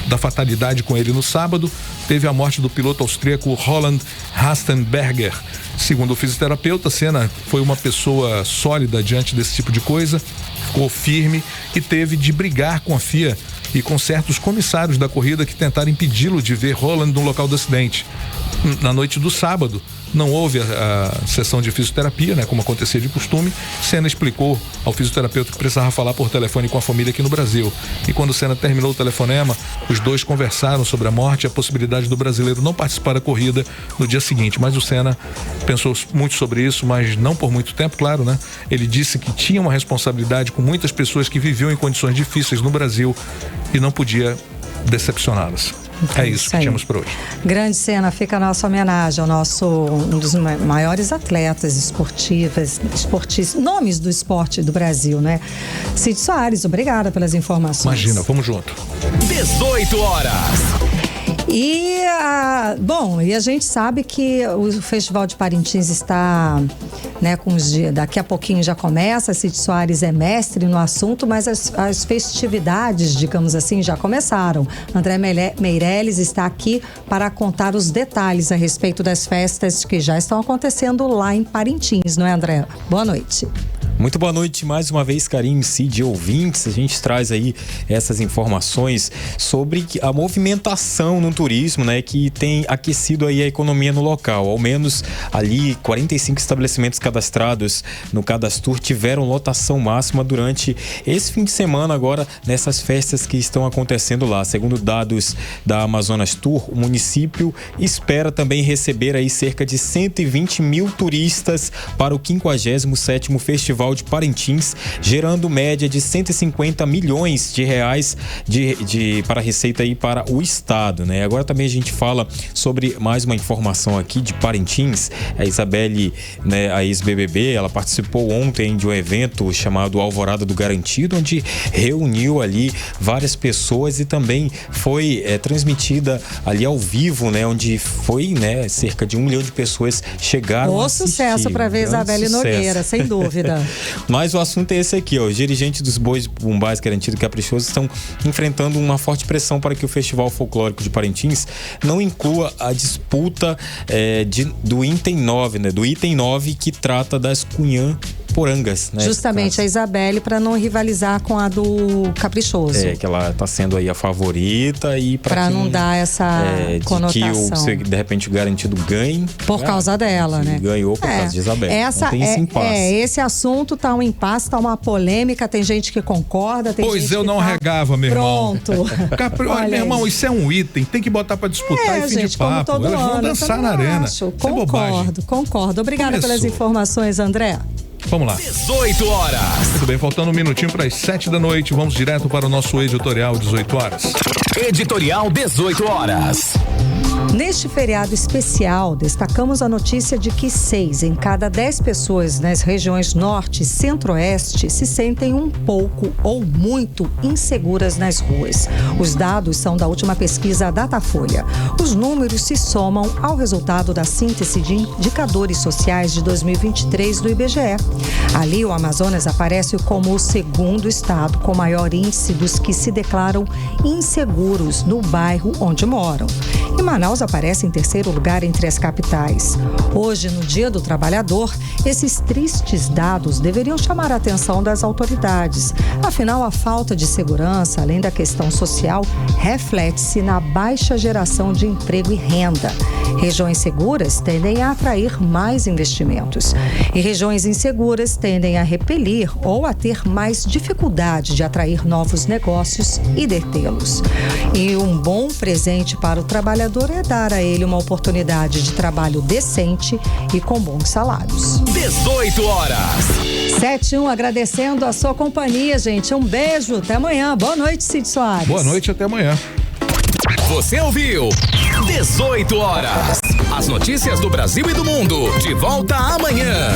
da fatalidade com ele no sábado, teve a morte do piloto austríaco Roland Rastenberger. Segundo o fisioterapeuta, Senna foi uma pessoa sólida diante desse tipo de coisa, ficou firme e teve de brigar com a FIA e com certos comissários da corrida que tentaram impedi-lo de ver Roland no local do acidente. Na noite do sábado, não houve a sessão de fisioterapia, né, como acontecia de costume. Senna explicou ao fisioterapeuta que precisava falar por telefone com a família aqui no Brasil. E quando Senna terminou o telefonema, os dois conversaram sobre a morte e a possibilidade do brasileiro não participar da corrida no dia seguinte. Mas o Senna pensou muito sobre isso, mas não por muito tempo, claro, né? Ele disse que tinha uma responsabilidade com muitas pessoas que viviam em condições difíceis no Brasil e não podia decepcioná-las. É isso que tínhamos por hoje. Grande Senna, fica a nossa homenagem ao um dos maiores atletas esportistas, nomes do esporte do Brasil, né? Cid Soares, obrigada pelas informações. Imagina, vamos junto. 18 horas. E a gente sabe que o Festival de Parintins está, né, com os dias, daqui a pouquinho já começa. Cid Soares é mestre no assunto, mas as festividades, digamos assim, já começaram. André Meirelles está aqui para contar os detalhes a respeito das festas que já estão acontecendo lá em Parintins, não é, André? Boa noite. Muito boa noite mais uma vez, Karim, Cid, ouvintes. A gente traz aí essas informações sobre a movimentação no turismo, né, que tem aquecido aí a economia no local. Ao menos ali 45 estabelecimentos cadastrados no Cadastur tiveram lotação máxima durante esse fim de semana agora nessas festas que estão acontecendo lá. Segundo dados da Amazonas Tour, o município espera também receber aí cerca de 120 mil turistas para o 57º Festival de Parintins, gerando média de 150 milhões de reais para a receita aí para o estado, né? Agora também a gente fala sobre mais uma informação aqui de Parintins. A Isabelle, né, a ex-BBB, ela participou ontem de um evento chamado Alvorada do Garantido, onde reuniu ali várias pessoas e também foi transmitida ali ao vivo, né, onde foi, né, cerca de 1 milhão de pessoas chegaram a assistir. Sucesso para ver Isabelle Nogueira, sem dúvida. Mas o assunto é esse aqui, ó. Os dirigentes dos bois bumbais Garantido e Caprichoso estão enfrentando uma forte pressão para que o Festival Folclórico de Parintins não inclua a disputa do item 9, né? Do item 9, que trata das Cunhã Iporangas, né? Justamente a Isabelle, para não rivalizar com a do Caprichoso. Que ela tá sendo aí a favorita e para não dar essa conotação. Que de repente o garantido ganhe. Por causa dela, né? Ganhou por causa de Isabelle. Então tem esse impasse. Esse assunto tá um impasse, tá uma polêmica, tem gente que concorda, tem gente eu que não regava, meu irmão. Pronto. Olha, meu irmão, isso é um item, tem que botar para disputar e fim gente, de papo. Como todo Elas vão dançar na arena. Concordo. Obrigada pelas informações, André. Vamos lá. 18 horas. Muito bem, faltando um minutinho para as 7 da noite. Vamos direto para o nosso editorial 18 horas. Editorial 18 horas. Neste feriado especial, destacamos a notícia de que 6 em cada 10 pessoas nas regiões norte e centro-oeste se sentem um pouco ou muito inseguras nas ruas. Os dados são da última pesquisa Datafolha. Os números se somam ao resultado da síntese de indicadores sociais de 2023 do IBGE. Ali, o Amazonas aparece como o segundo estado com maior índice dos que se declaram inseguros no bairro onde moram. E Manaus aparece em terceiro lugar entre as capitais. Hoje, no Dia do Trabalhador, esses tristes dados deveriam chamar a atenção das autoridades. Afinal, a falta de segurança, além da questão social, reflete-se na baixa geração de emprego e renda. Regiões seguras tendem a atrair mais investimentos. E regiões inseguras tendem a repelir ou a ter mais dificuldade de atrair novos negócios e detê-los. E um bom presente para o trabalhador é dar a ele uma oportunidade de trabalho decente e com bons salários. 18 horas. 7-1, agradecendo a sua companhia, gente. Um beijo, até amanhã. Boa noite, Cid Soares. Boa noite, até amanhã. Você ouviu 18 horas. As notícias do Brasil e do mundo. De volta amanhã.